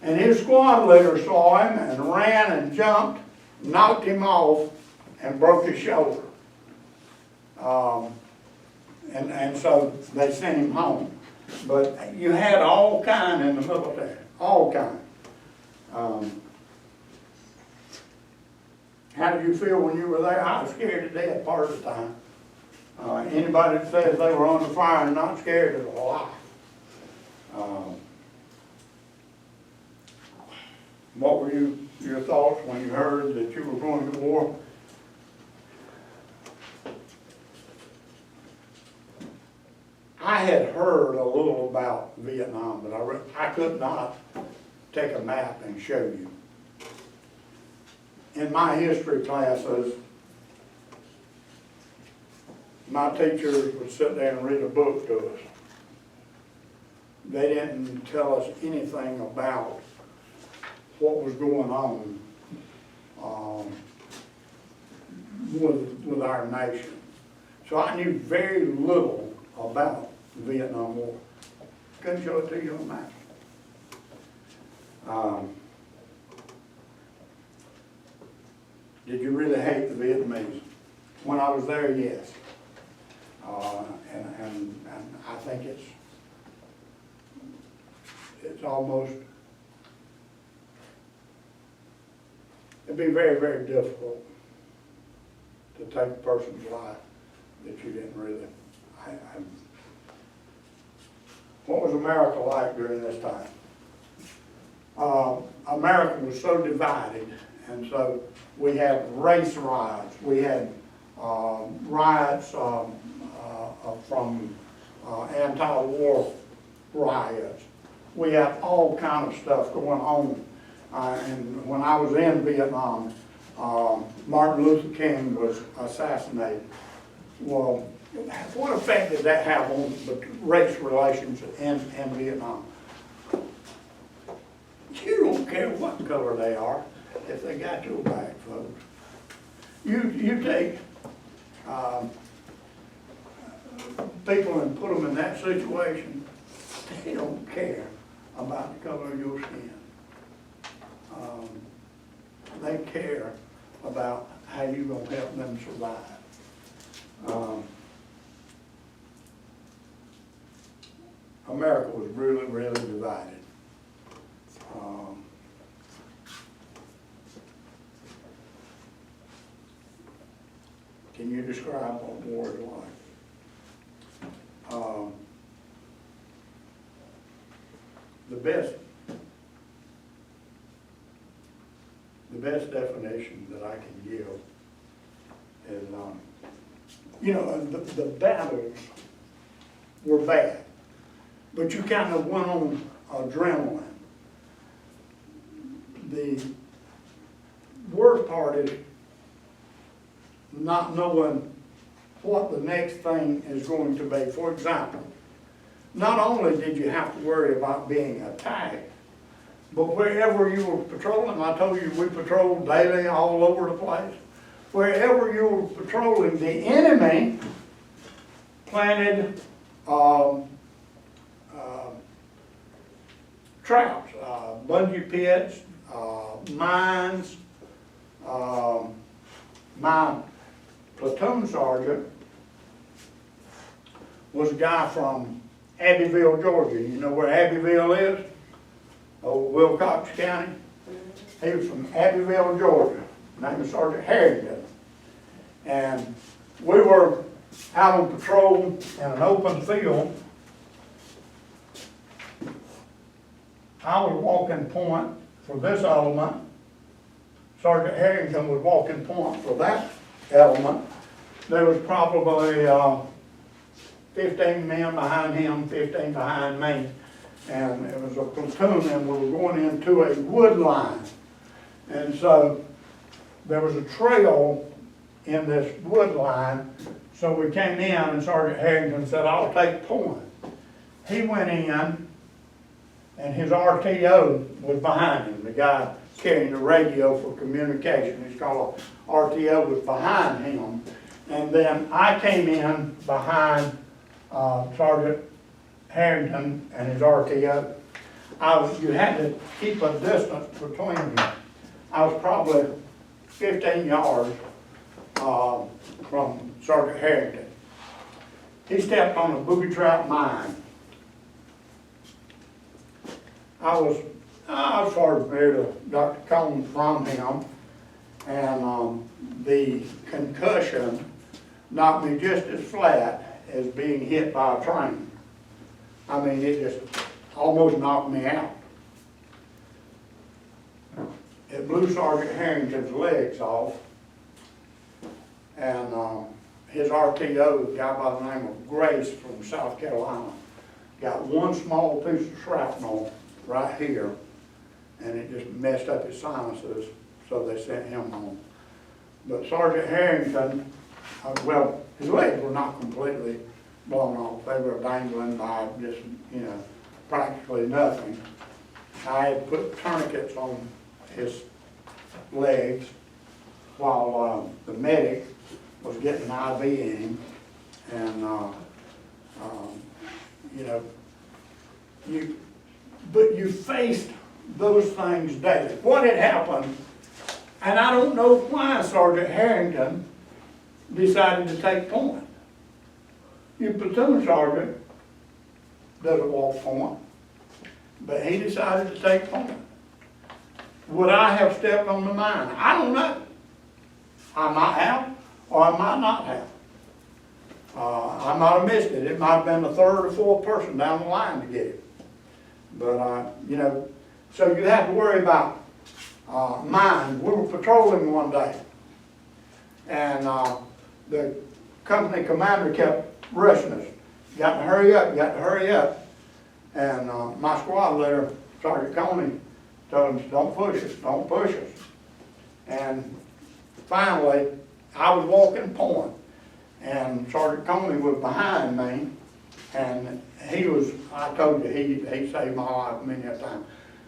and his squad leader saw him and ran and jumped, knocked him off, and broke his shoulder. And so they sent him home. But you had all kind in the military, all kind. How did you feel when you were there? I was scared to death part of the time. Anybody that says they were under fire and not scared is a lie. What were your thoughts when you heard that you were going to war? I had heard a little about Vietnam, but I could not take a map and show you. In my history classes, my teachers would sit there and read a book to us. They didn't tell us anything about what was going on with our nation. So I knew very little about the Vietnam War. Couldn't show it to you on that. Did you really hate the Vietnamese? When I was there, yes. And I think it's almost, it'd be very, very difficult to take a person's life that you didn't really. What was America like during this time? America was so divided, and so we had race riots. We had riots from anti-war riots. We had all kind of stuff going on. And when I was in Vietnam, Martin Luther King was assassinated. Well, what effect did that have on the race relations in Vietnam? You don't care what color they are if they got your back, folks. You take people and put them in that situation, they don't care about the color of your skin. They care about how you're going to help them survive. America was really, really divided. Can you describe what war is like? The best definition that I can give is, the battles were bad, but you kind of went on adrenaline. The worst part is not knowing what the next thing is going to be. For example, not only did you have to worry about being attacked, but wherever you were patrolling, I told you we patrolled daily all over the place. Wherever you were patrolling, the enemy planted traps, bungee pits, mines. My platoon sergeant was a guy from Abbeville, Georgia. You know where Abbeville is? Old Wilcox County. He was from Abbeville, Georgia. His name was Sergeant Harrington. And we were out on patrol in an open field. I was walking point for this element. Sergeant Harrington was walking point for that element. There was probably 15 men behind him, 15 behind me. And it was a platoon, and we were going into a wood line. And so there was a trail in this wood line. So we came in, and Sergeant Harrington said, "I'll take point." He went in, and his RTO was behind him. The guy carrying the radio for communication, he's called RTO, was behind him. And then I came in behind Sergeant Harrington and his RTO. You had to keep a distance between them. I was probably 15 yards from Sergeant Harrington. He stepped on a booby trap mine. I was far familiar to Dr. Combs from him, And the concussion knocked me just as flat as being hit by a train. I mean, it just almost knocked me out. It blew Sergeant Harrington's legs off, and his RTO, a guy by the name of Grace from South Carolina, got one small piece of shrapnel right here, and it just messed up his sinuses, so they sent him home. But Sergeant Harrington, well, his legs were not completely blown off. They were dangling by just, practically nothing. I had put tourniquets on his legs while the medic was getting an IV in him, and but you faced those things daily. What had happened, and I don't know why Sergeant Harrington decided to take point. Your platoon sergeant doesn't walk point, but he decided to take point. Would I have stepped on the mine? I don't know. I might have, or I might not have. I might have missed it. It might have been the third or fourth person down the line to get it. But, so you have to worry about mines. We were patrolling one day, and the company commander kept rushing us. You got to hurry up, you got to hurry up. And my squad leader, Sergeant Coney, told him, don't push us, don't push us. And finally, I was walking point, and Sergeant Coney was behind me, and he was, I told you, he saved my life many a time.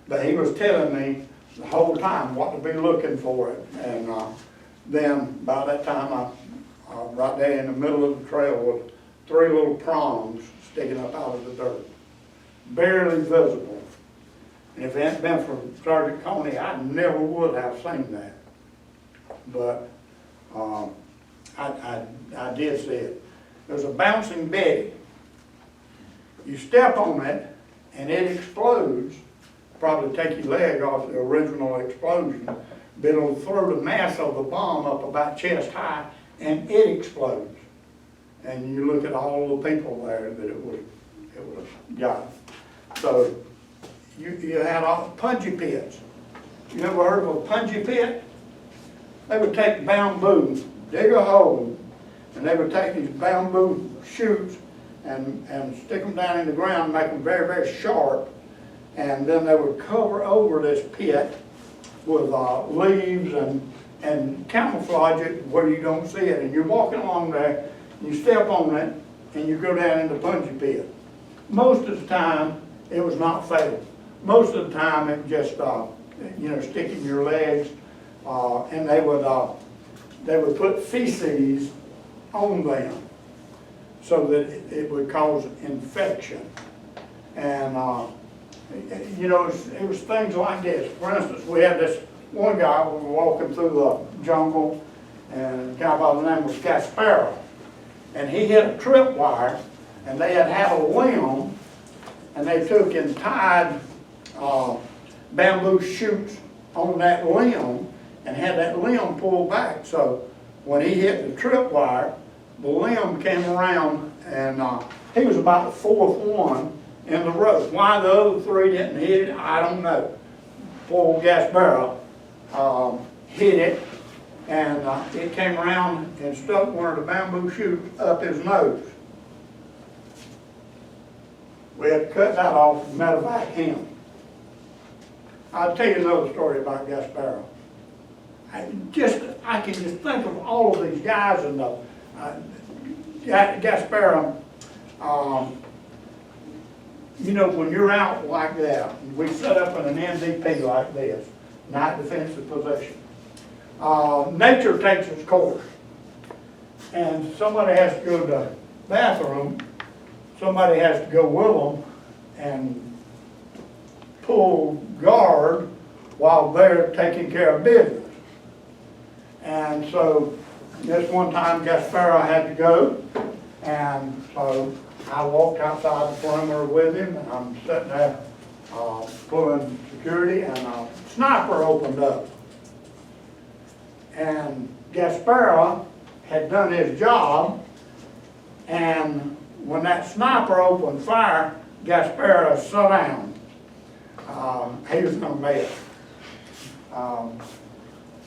But he was telling me the whole time what to be looking for it. And then by that time, right there in the middle of the trail was 3 little prongs sticking up out of the dirt, barely visible. And if it hadn't been for Sergeant Coney, I never would have seen that. But I did see it. There's a bouncing Betty. You step on it, and it explodes. Probably take your leg off the original explosion, but it'll throw the mass of the bomb up about chest high, and it explodes. And you look at all the people there that it was got. So you had all punji pits. You ever heard of a punji pit? They would take bamboo, dig a hole, and they would take these bamboo shoots and stick them down in the ground, make them very, very sharp, and then they would cover over this pit with leaves and camouflage it where you don't see it. And you're walking along there, you step on it, and you go down in the punji pit. Most of the time, it was not fatal. Most of the time, it just, sticking your legs, and they would put feces on them so that it would cause infection. And, it was things like this. For instance, we had this one guy, we were walking through the jungle, and a guy by the name was Gasparo. And he hit a tripwire, and they had a limb, and they took and tied bamboo shoots on that limb and had that limb pulled back. So when he hit the tripwire, the limb came around, and he was about the 4th one in the row. Why the other 3 didn't hit it, I don't know. Poor Gasparo hit it, and it came around and stuck one of the bamboo shoots up his nose. We had to cut that off and medevac him. I'll tell you another story about Gasparo. I can just think of all of these guys, and Gasparo, when you're out like that, we set up in an NDP like this, night defensive position. Nature takes its course, and somebody has to go to the bathroom, somebody has to go with them and pull guard while they're taking care of business. And so this one time Gasparo had to go, and so I walked outside the perimeter with him, and I'm sitting there pulling security, and a sniper opened up. and Gasparo had done his job, and when that sniper opened fire, Gasparo sat down. He was gonna miss.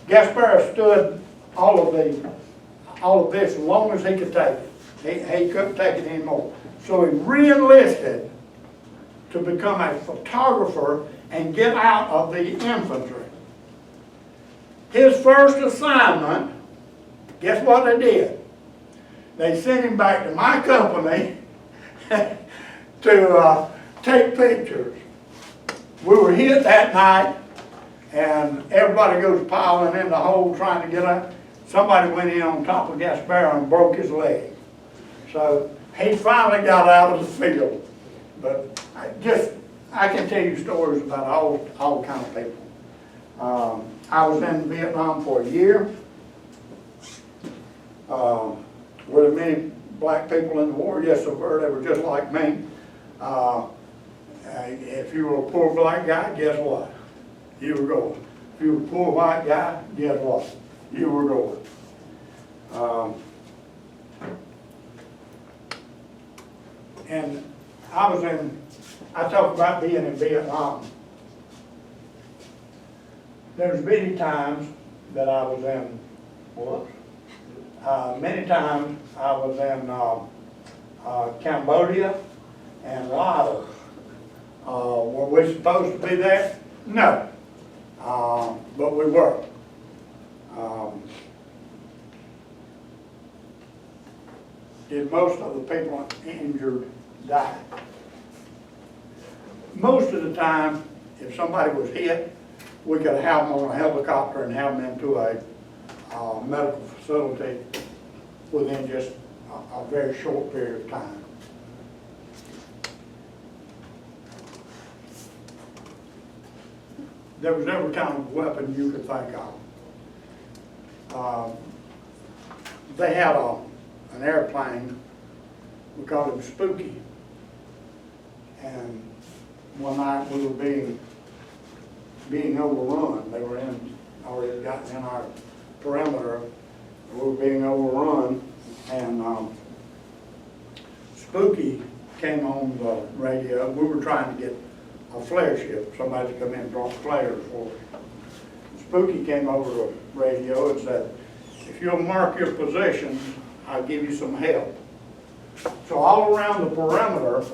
Gasparo stood all of this as long as he could take it. He couldn't take it anymore. So he re-enlisted to become a photographer and get out of the infantry. His first assignment, guess what they did? They sent him back to my company to take pictures. We were hit that night, and everybody goes piling in the hole trying to get out. Somebody went in on top of Gasparo and broke his leg. So he finally got out of the field. But I can tell you stories about all kind of people. I was in Vietnam for a year. Were there many black people in the war? Yes, there were. They were just like me. If you were a poor black guy, guess what? You were going. If you were a poor white guy, guess what? You were going. And I talk about being in Vietnam. There's many times that I was in, many times I was in Cambodia and Laos. Were we supposed to be there? No. But we were. Did most of the people injured die? Most of the time, if somebody was hit, we could have them on a helicopter and have them into a medical facility within just a very short period of time. There was every kind of weapon you could think of. They had an airplane, we called him Spooky. And one night we were being overrun. They were already gotten in our perimeter. We were being overrun, and Spooky came on the radio. We were trying to get a flare ship, somebody to come in and drop flares for us. Spooky came over the radio and said, if you'll mark your positions, I'll give you some help. So all around the perimeter,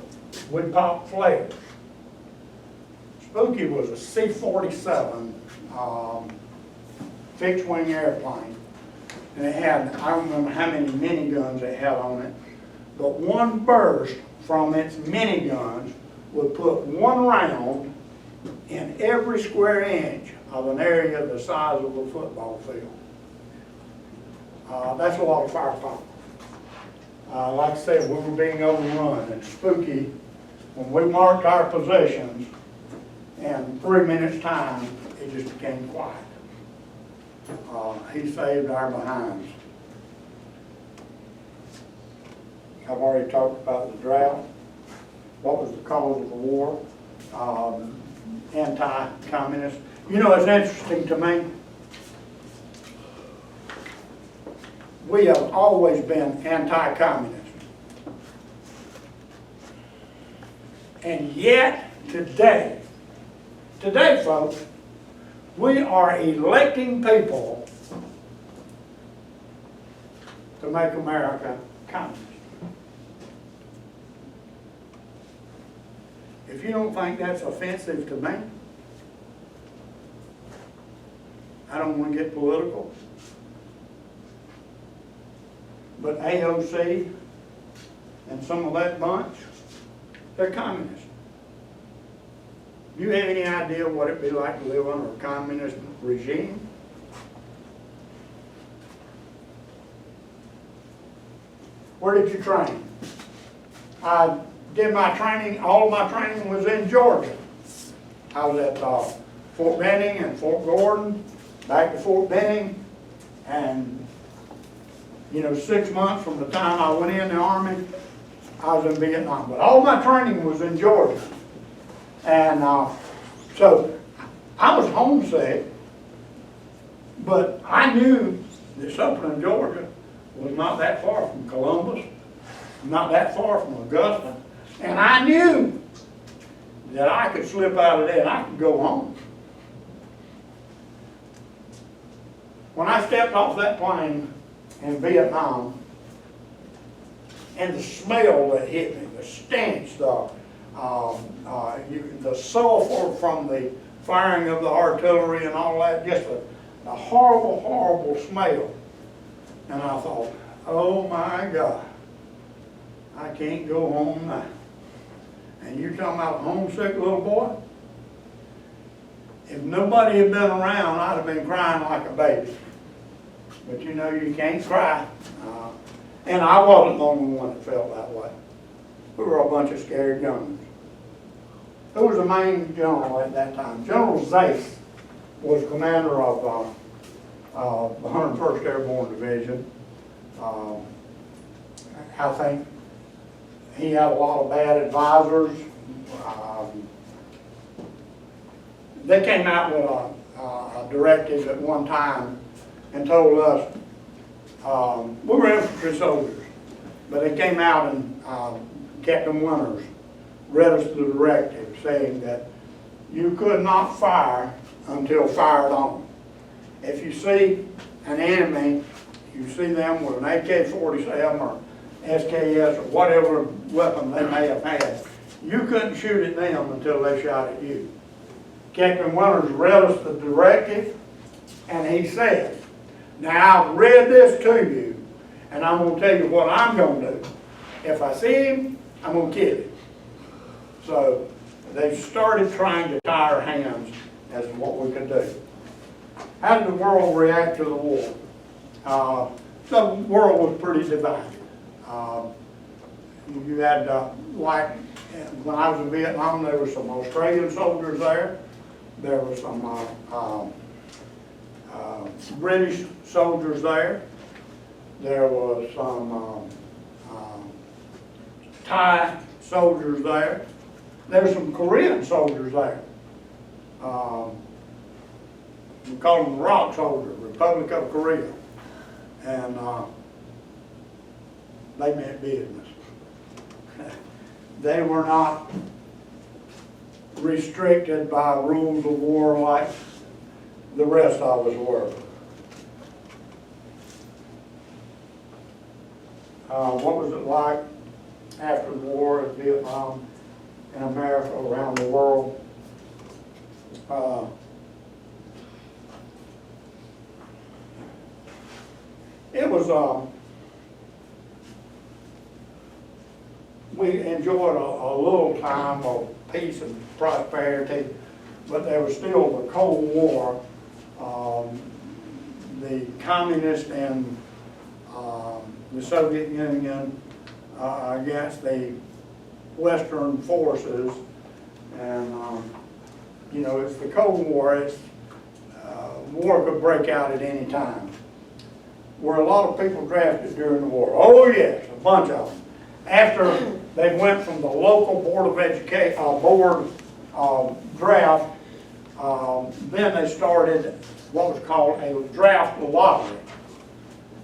we popped flares. Spooky was a C-47 fixed-wing airplane. And it had, I don't remember how many miniguns it had on it, but one burst from its miniguns would put one round in every square inch of an area the size of a football field. That's a lot of firepower. Like I said, we were being overrun, and Spooky, when we marked our positions, in 3 minutes time, it just became quiet. He saved our behinds. I've already talked about the drought. What was the cause of the war? Anti-communist. You know, it's interesting to me. We have always been anti-communist. And yet, today, folks, we are electing people to make America communist. If you don't think that's offensive to me, I don't want to get political, but AOC and some of that bunch, they're communists. Do you have any idea what it'd be like to live under a communist regime? Where did you train? I did my training, all of my training was in Georgia. I was at Fort Benning and Fort Gordon, back to Fort Benning, and 6 months from the time I went in the Army, I was in Vietnam. But all my training was in Georgia. And so I was homesick, But I knew that Sumterland, Georgia was not that far from Columbus, not that far from Augusta, and I knew that I could slip out of there and I could go home. When I stepped off that plane in Vietnam, and the smell that hit me, the stench, the sulfur from the firing of the artillery and all that, just a horrible, horrible smell. And I thought, oh my God, I can't go home now. And you're talking about a homesick little boy? If nobody had been around, I'd have been crying like a baby. But you know, you can't cry. And I wasn't the only one that felt that way. We were a bunch of scared youngins. Who was the main general at that time? General Zace was commander of the 101st Airborne Division. I think he had a lot of bad advisors. They came out with a directive at one time and told us, we were infantry soldiers, but they came out and Captain Winters read us the directive saying that you could not fire until fired on. If you see an enemy, you see them with an AK-47 or SKS or whatever weapon they may have had, you couldn't shoot at them until they shot at you. Captain Winters read us the directive, and he said, now I've read this to you, and I'm going to tell you what I'm going to do. If I see him, I'm going to kill him. So they started trying to tie our hands as to what we could do. How did the world react to the war? The world was pretty divided. You had, like, when I was in Vietnam, there were some Australian soldiers there. There were some British soldiers there. There was some Thai soldiers there. There's some Korean soldiers there. We call them the Rock Soldiers, Republic of Korea. And they meant business. They were not restricted by rules of war like the rest of us were. What was it like after the war in Vietnam, in America, around the world? It was, we enjoyed a little time of peace and prosperity, but there was still the Cold War. The communists and the Soviet Union against the Western forces, and you know, it's the Cold War. It's war could break out at any time. Were a lot of people drafted during the war? Oh yes, a bunch of them. After they went from the local board of education draft, then they started what was called a draft lottery,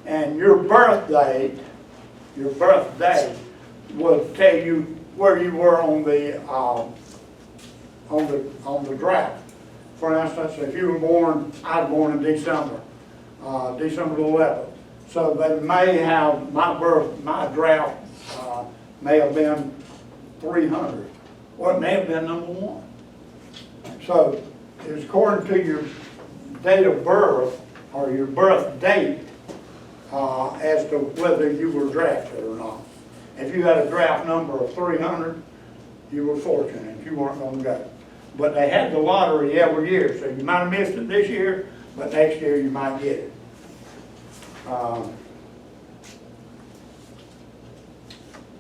and your birth date would tell you where you were on the draft. For instance, if you were born, I was born in December, December 11th. So they may have my draft may have been 300, or it may have been number 1. So it's according to your date of birth or your birth date as to whether you were drafted or not. If you had a draft number of 300, you were fortunate. You weren't going to go. But they had the lottery every year, so you might have missed it this year, but next year you might get it.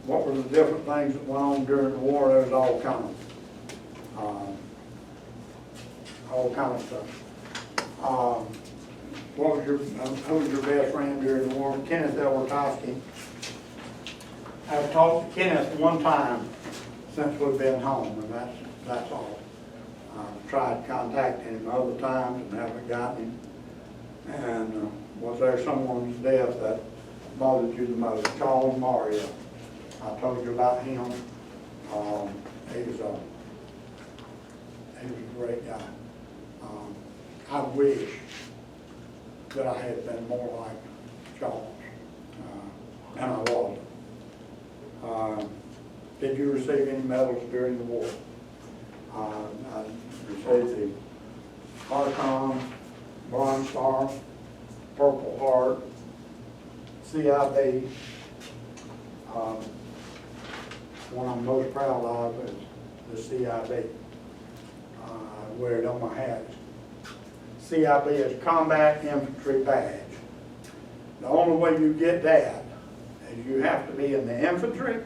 What were the different things that went on during the war? There was all kinds of stuff. What was who was your best friend during the war? Kenneth L. Witowski. I've talked to Kenneth one time since we've been home, and that's all. I've tried contacting him other times and haven't gotten him. And was there someone's death that bothered you the most? Charles Mario. I told you about him. He was a great guy. I wish that I had been more like Charles, and I wasn't. Did you receive any medals during the war? I received the Archon, Bronze Star, Purple Heart, CIB. One I'm most proud of is the CIB. I wear it on my hat. CIB is Combat Infantry Badge. The only way you get that is you have to be in the infantry,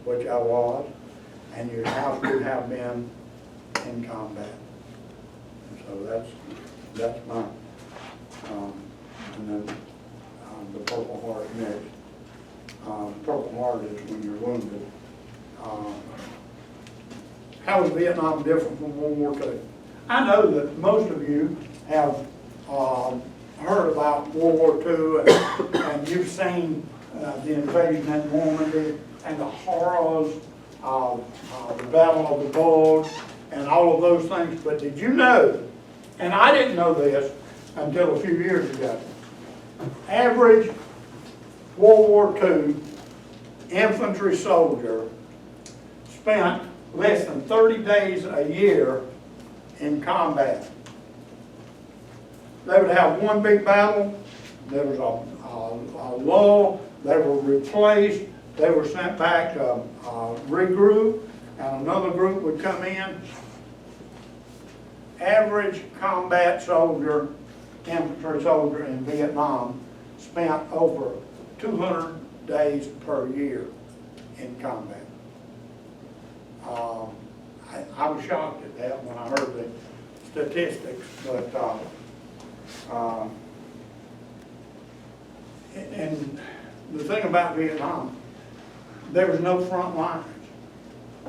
which I was, and you have to have been in combat. So that's my, and then the Purple Heart next. Purple Heart is when you're wounded. How is Vietnam different from World War II? I know that most of you have heard about World War II and you've seen the invasion in Normandy and the horrors of the Battle of the Bulge and all of those things, but did you know, and I didn't know this until a few years ago, average World War II infantry soldier spent less than 30 days a year in combat. They would have one big battle, there was a lull, they were replaced, they were sent back to regroup, and another group would come in. Average combat soldier, infantry soldier in Vietnam spent over 200 days per year in combat. I was shocked at that when I heard the statistics, but and the thing about Vietnam, there was no front lines.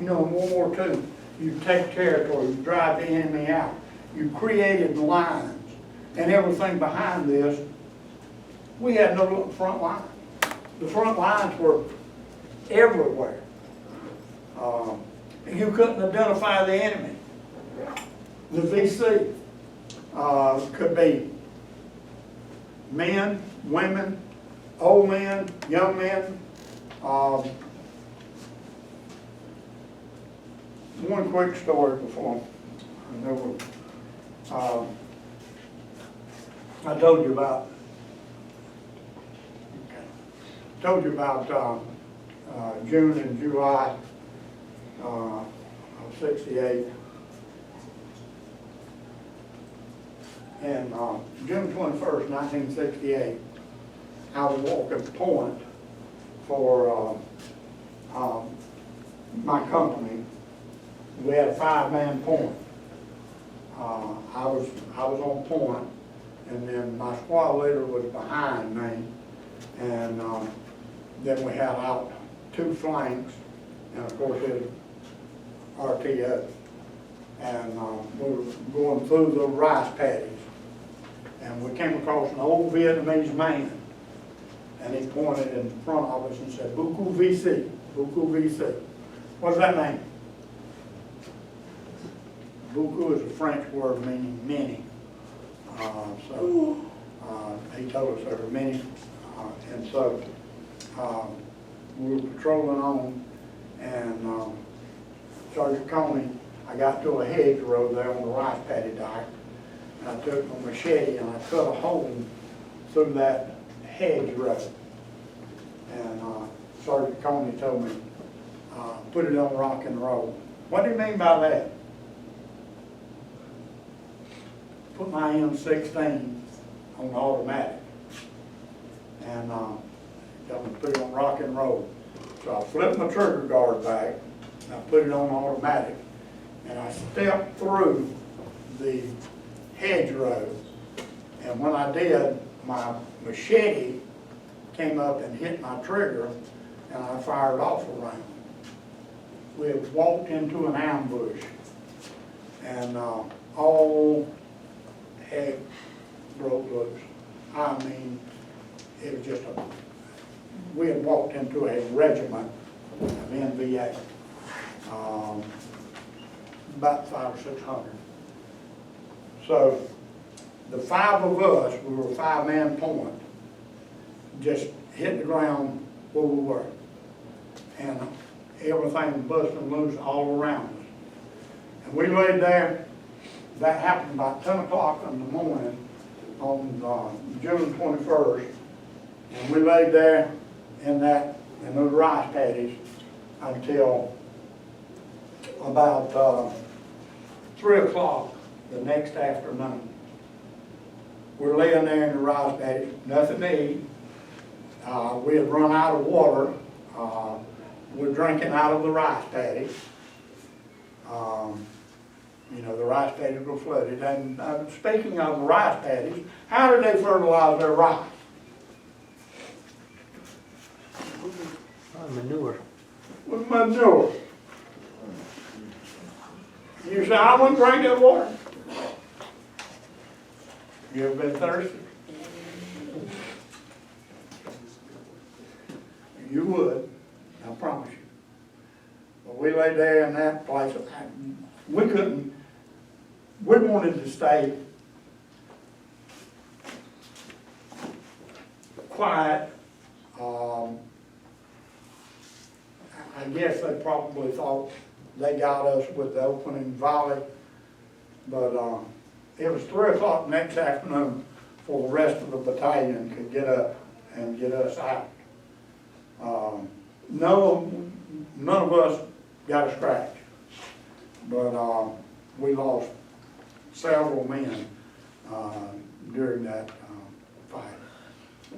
You know, in World War II, you take territory, you drive the enemy out. You created lines and everything behind this. We had no front lines. The front lines were everywhere. You couldn't identify the enemy. The VC could be men, women, old men, young men. One quick story before I know. I told you about June and July of '68. And June 21st, 1968, I was walking point for my company. We had a 5-man point. I was on point, and then my squad leader was behind me, and then we had out 2 flanks, and of course his RTO, and we were going through the rice paddies, and we came across an old Vietnamese man, and he pointed in front of us and said, "Beaucoup VC, beaucoup VC." What does that mean? Beaucoup is a French word meaning many. He told us there were many, and so we were patrolling on, and Sergeant Coney, I got to a hedgerow there on the rice paddy dyke, and I took my machete and I cut a hole through that hedgerow. And Sergeant Coney told me, put it on rock and roll. What do you mean by that? Put my M16 on automatic, and told me to put it on rock and roll. So I flipped my trigger guard back, and I put it on automatic, and I stepped through the hedgerow, and when I did, my machete came up and hit my trigger, and I fired off a round. We had walked into an ambush, and all heck broke loose. I mean, it was just we had walked into a regiment of NVA, about 500 or 600. So the five of us, we were a five-man point, just hit the ground where we were. And everything busting loose all around us. And we laid there. That happened about 10 o'clock in the morning on June 21st. And we laid there in those rice paddies until about 3 o'clock the next afternoon. We're laying there in the rice paddies, nothing to eat. We had run out of water. We're drinking out of the rice paddies. You know, the rice paddies were flooded. And speaking of the rice paddies, how did they fertilize their rice? Manure. With manure. You say, I wouldn't drink that water. You ever been thirsty? You would, I promise you. But we lay there in that place. We wanted to stay quiet. I guess they probably thought they got us with the opening volley, but it was 3 o'clock next afternoon before the rest of the battalion could get up and get us out. None of us got a scratch, but we lost several men during that fight.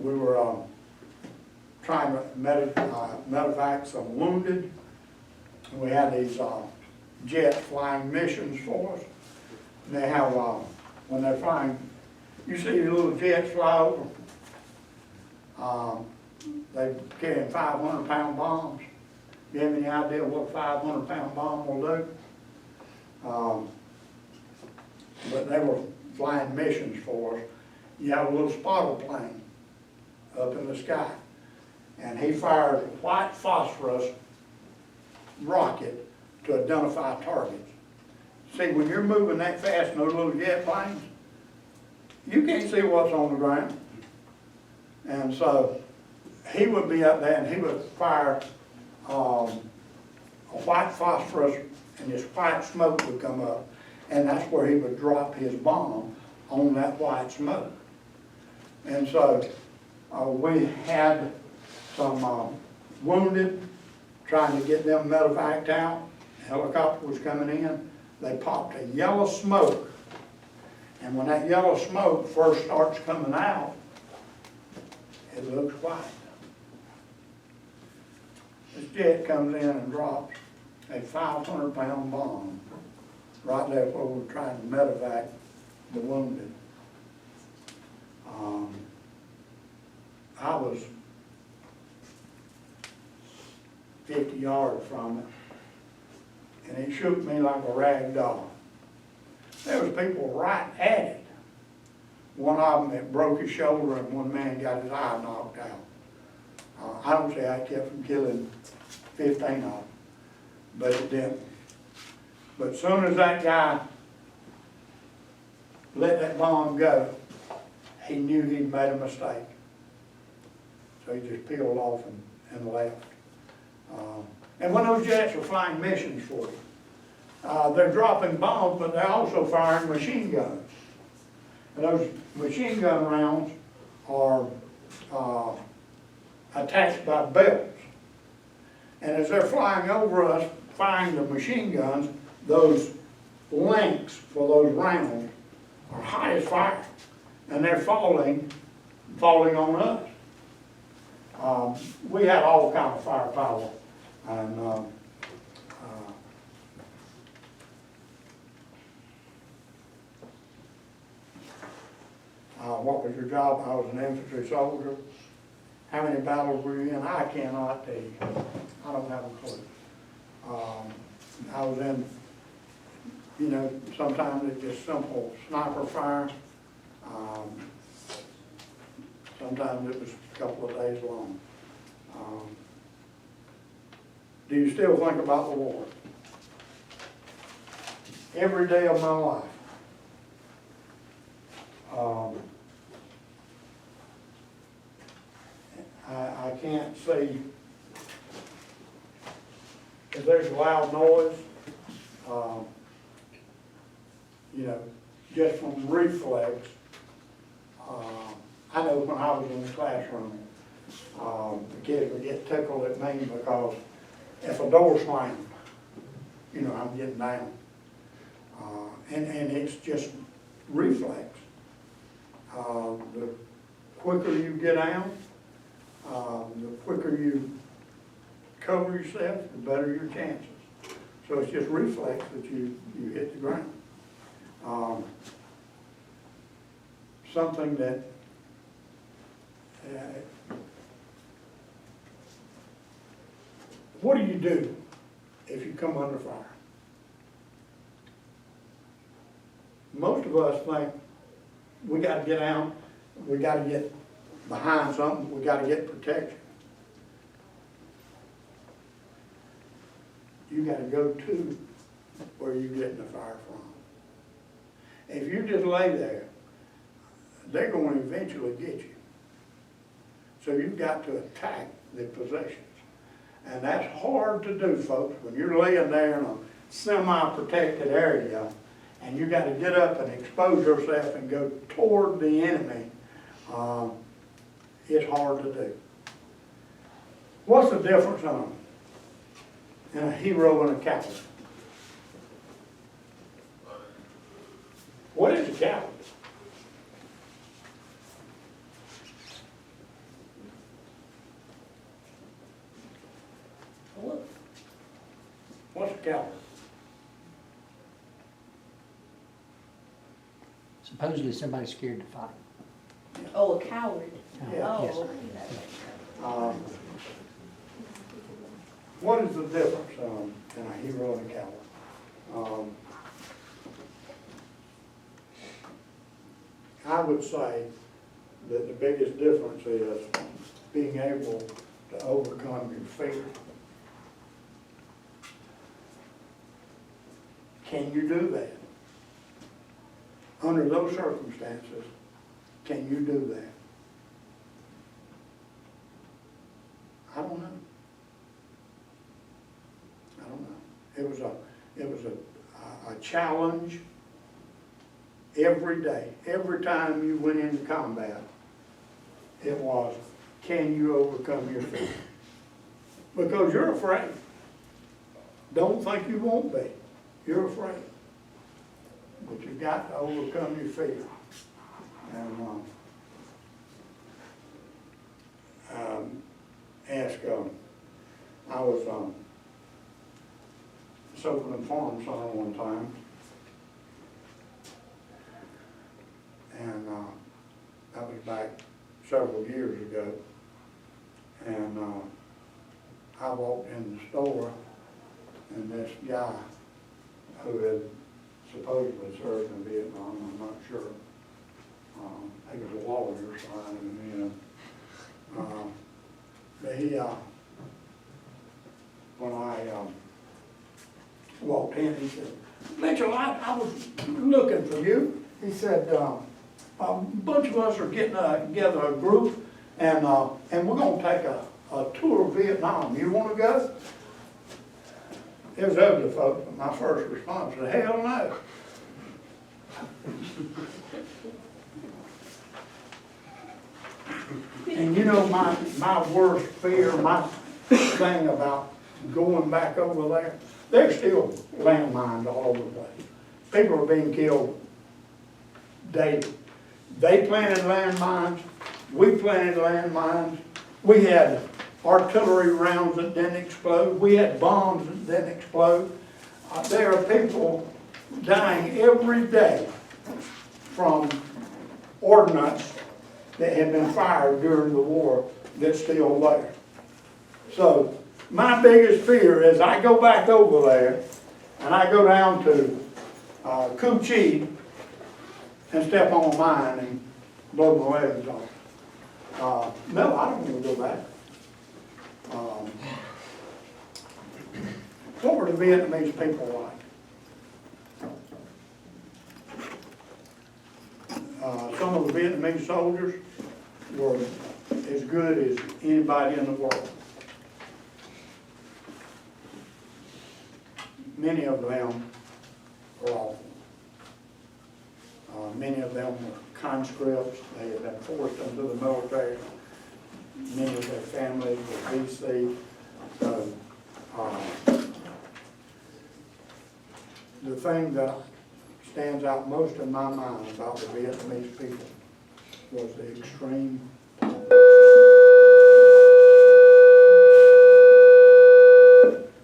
We were trying to medevac some wounded. We had these jets flying missions for us. And they have, when they're flying, you see the little jets fly over. They're carrying 500-pound bombs. You have any idea what a 500-pound bomb will do? But they were flying missions for us. You have a little spotter plane up in the sky. And he fired a white phosphorus rocket to identify targets. See, when you're moving that fast in those little jet planes, you can't see what's on the ground. And so he would be up there and he would fire a white phosphorus, and this white smoke would come up, and that's where he would drop his bomb on that white smoke. And so we had some wounded, trying to get them medevaced out. The helicopter was coming in. They popped a yellow smoke, and when that yellow smoke first starts coming out, it looks white. This jet comes in and drops a 500-pound bomb right there where we're trying to medevac the wounded. I was 50 yards from it, and it shook me like a rag doll. There was people right at it. One of them that broke his shoulder, and one man got his eye knocked out. I don't say I kept from killing 15 of them, but it didn't. But as soon as that guy let that bomb go, he knew he'd made a mistake. So he just peeled off and left. And when those jets are flying missions for you, they're dropping bombs, but they're also firing machine guns. And those machine gun rounds are attached by belts. And as they're flying over us, firing the machine guns, those links for those rounds are high as fire. And they're falling on us. We had all kind of firepower. And what was your job? I was an infantry soldier. How many battles were you in? I cannot tell you. I don't have a clue. I was in, you know, sometimes it's just simple sniper fire. sometimes it was a couple of days long. Do you still think about the war? Every day of my life. I can't see if there's loud noise, you know, just from reflex. I know when I was in the classroom, the kids would get tickled at me because if a door slammed, you know, I'm getting down. And it's just reflex. The quicker you get down, the quicker you cover yourself, the better your chances. So it's just reflex that you hit the ground. Something that what do you do if you come under fire? Most of us think we got to get out, we got to get behind something, we got to get protection. You got to go to where you're getting the fire from. If you just lay there, they're going to eventually get you. So you've got to attack the possessions. And that's hard to do, folks, when you're laying there in a semi-protected area and you got to get up and expose yourself and go toward the enemy. It's hard to do. What's the difference in a hero and a coward? What is a coward? What's a coward? Supposedly somebody's scared to fight. Oh, a coward. Yeah. Yes. Oh, What is the difference in a hero and a coward? I would say that the biggest difference is being able to overcome your fear. Can you do that? Under those circumstances, can you do that? I don't know. I don't know. It was a challenge every day. Every time you went into combat, it was, can you overcome your fear? Because you're afraid. Don't think you won't be. You're afraid. But you've got to overcome your fear. And I was Soapland Farm Center one time, and that was back several years ago. And I walked in the store, and this guy who had supposedly served in Vietnam, I'm not sure. He was a lawyer, so I didn't know. But he, when I walked in, he said, Mitchell, I was looking for you. He said, a bunch of us are getting together, a group, and we're going to take a tour of Vietnam. You want to go? It was ugly, folks, but my first response was, hell no. And you know, my worst fear, my thing about going back over there, there's still landmines all over the place. People are being killed daily. They planted landmines, we planted landmines, we had artillery rounds that didn't explode, we had bombs that didn't explode. There are people dying every day from ordnance that had been fired during the war that's still there. So my biggest fear is I go back over there and I go down to Cu Chi and step on a mine and blow my legs off. No, I don't want to go back. What were the Vietnamese people like? Some of the Vietnamese soldiers were as good as anybody in the world. Many of them were awful. Many of them were conscripts. They had been forced into the military. Many of their families were VC. So, the thing that stands out most in my mind about the Vietnamese people was the extreme poverty.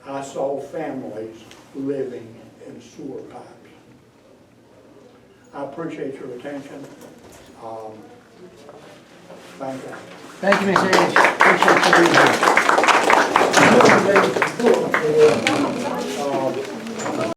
I saw families living in sewer pipes. I appreciate your attention. Thank you. Thank you, Ms. Ayers. Appreciate you being here.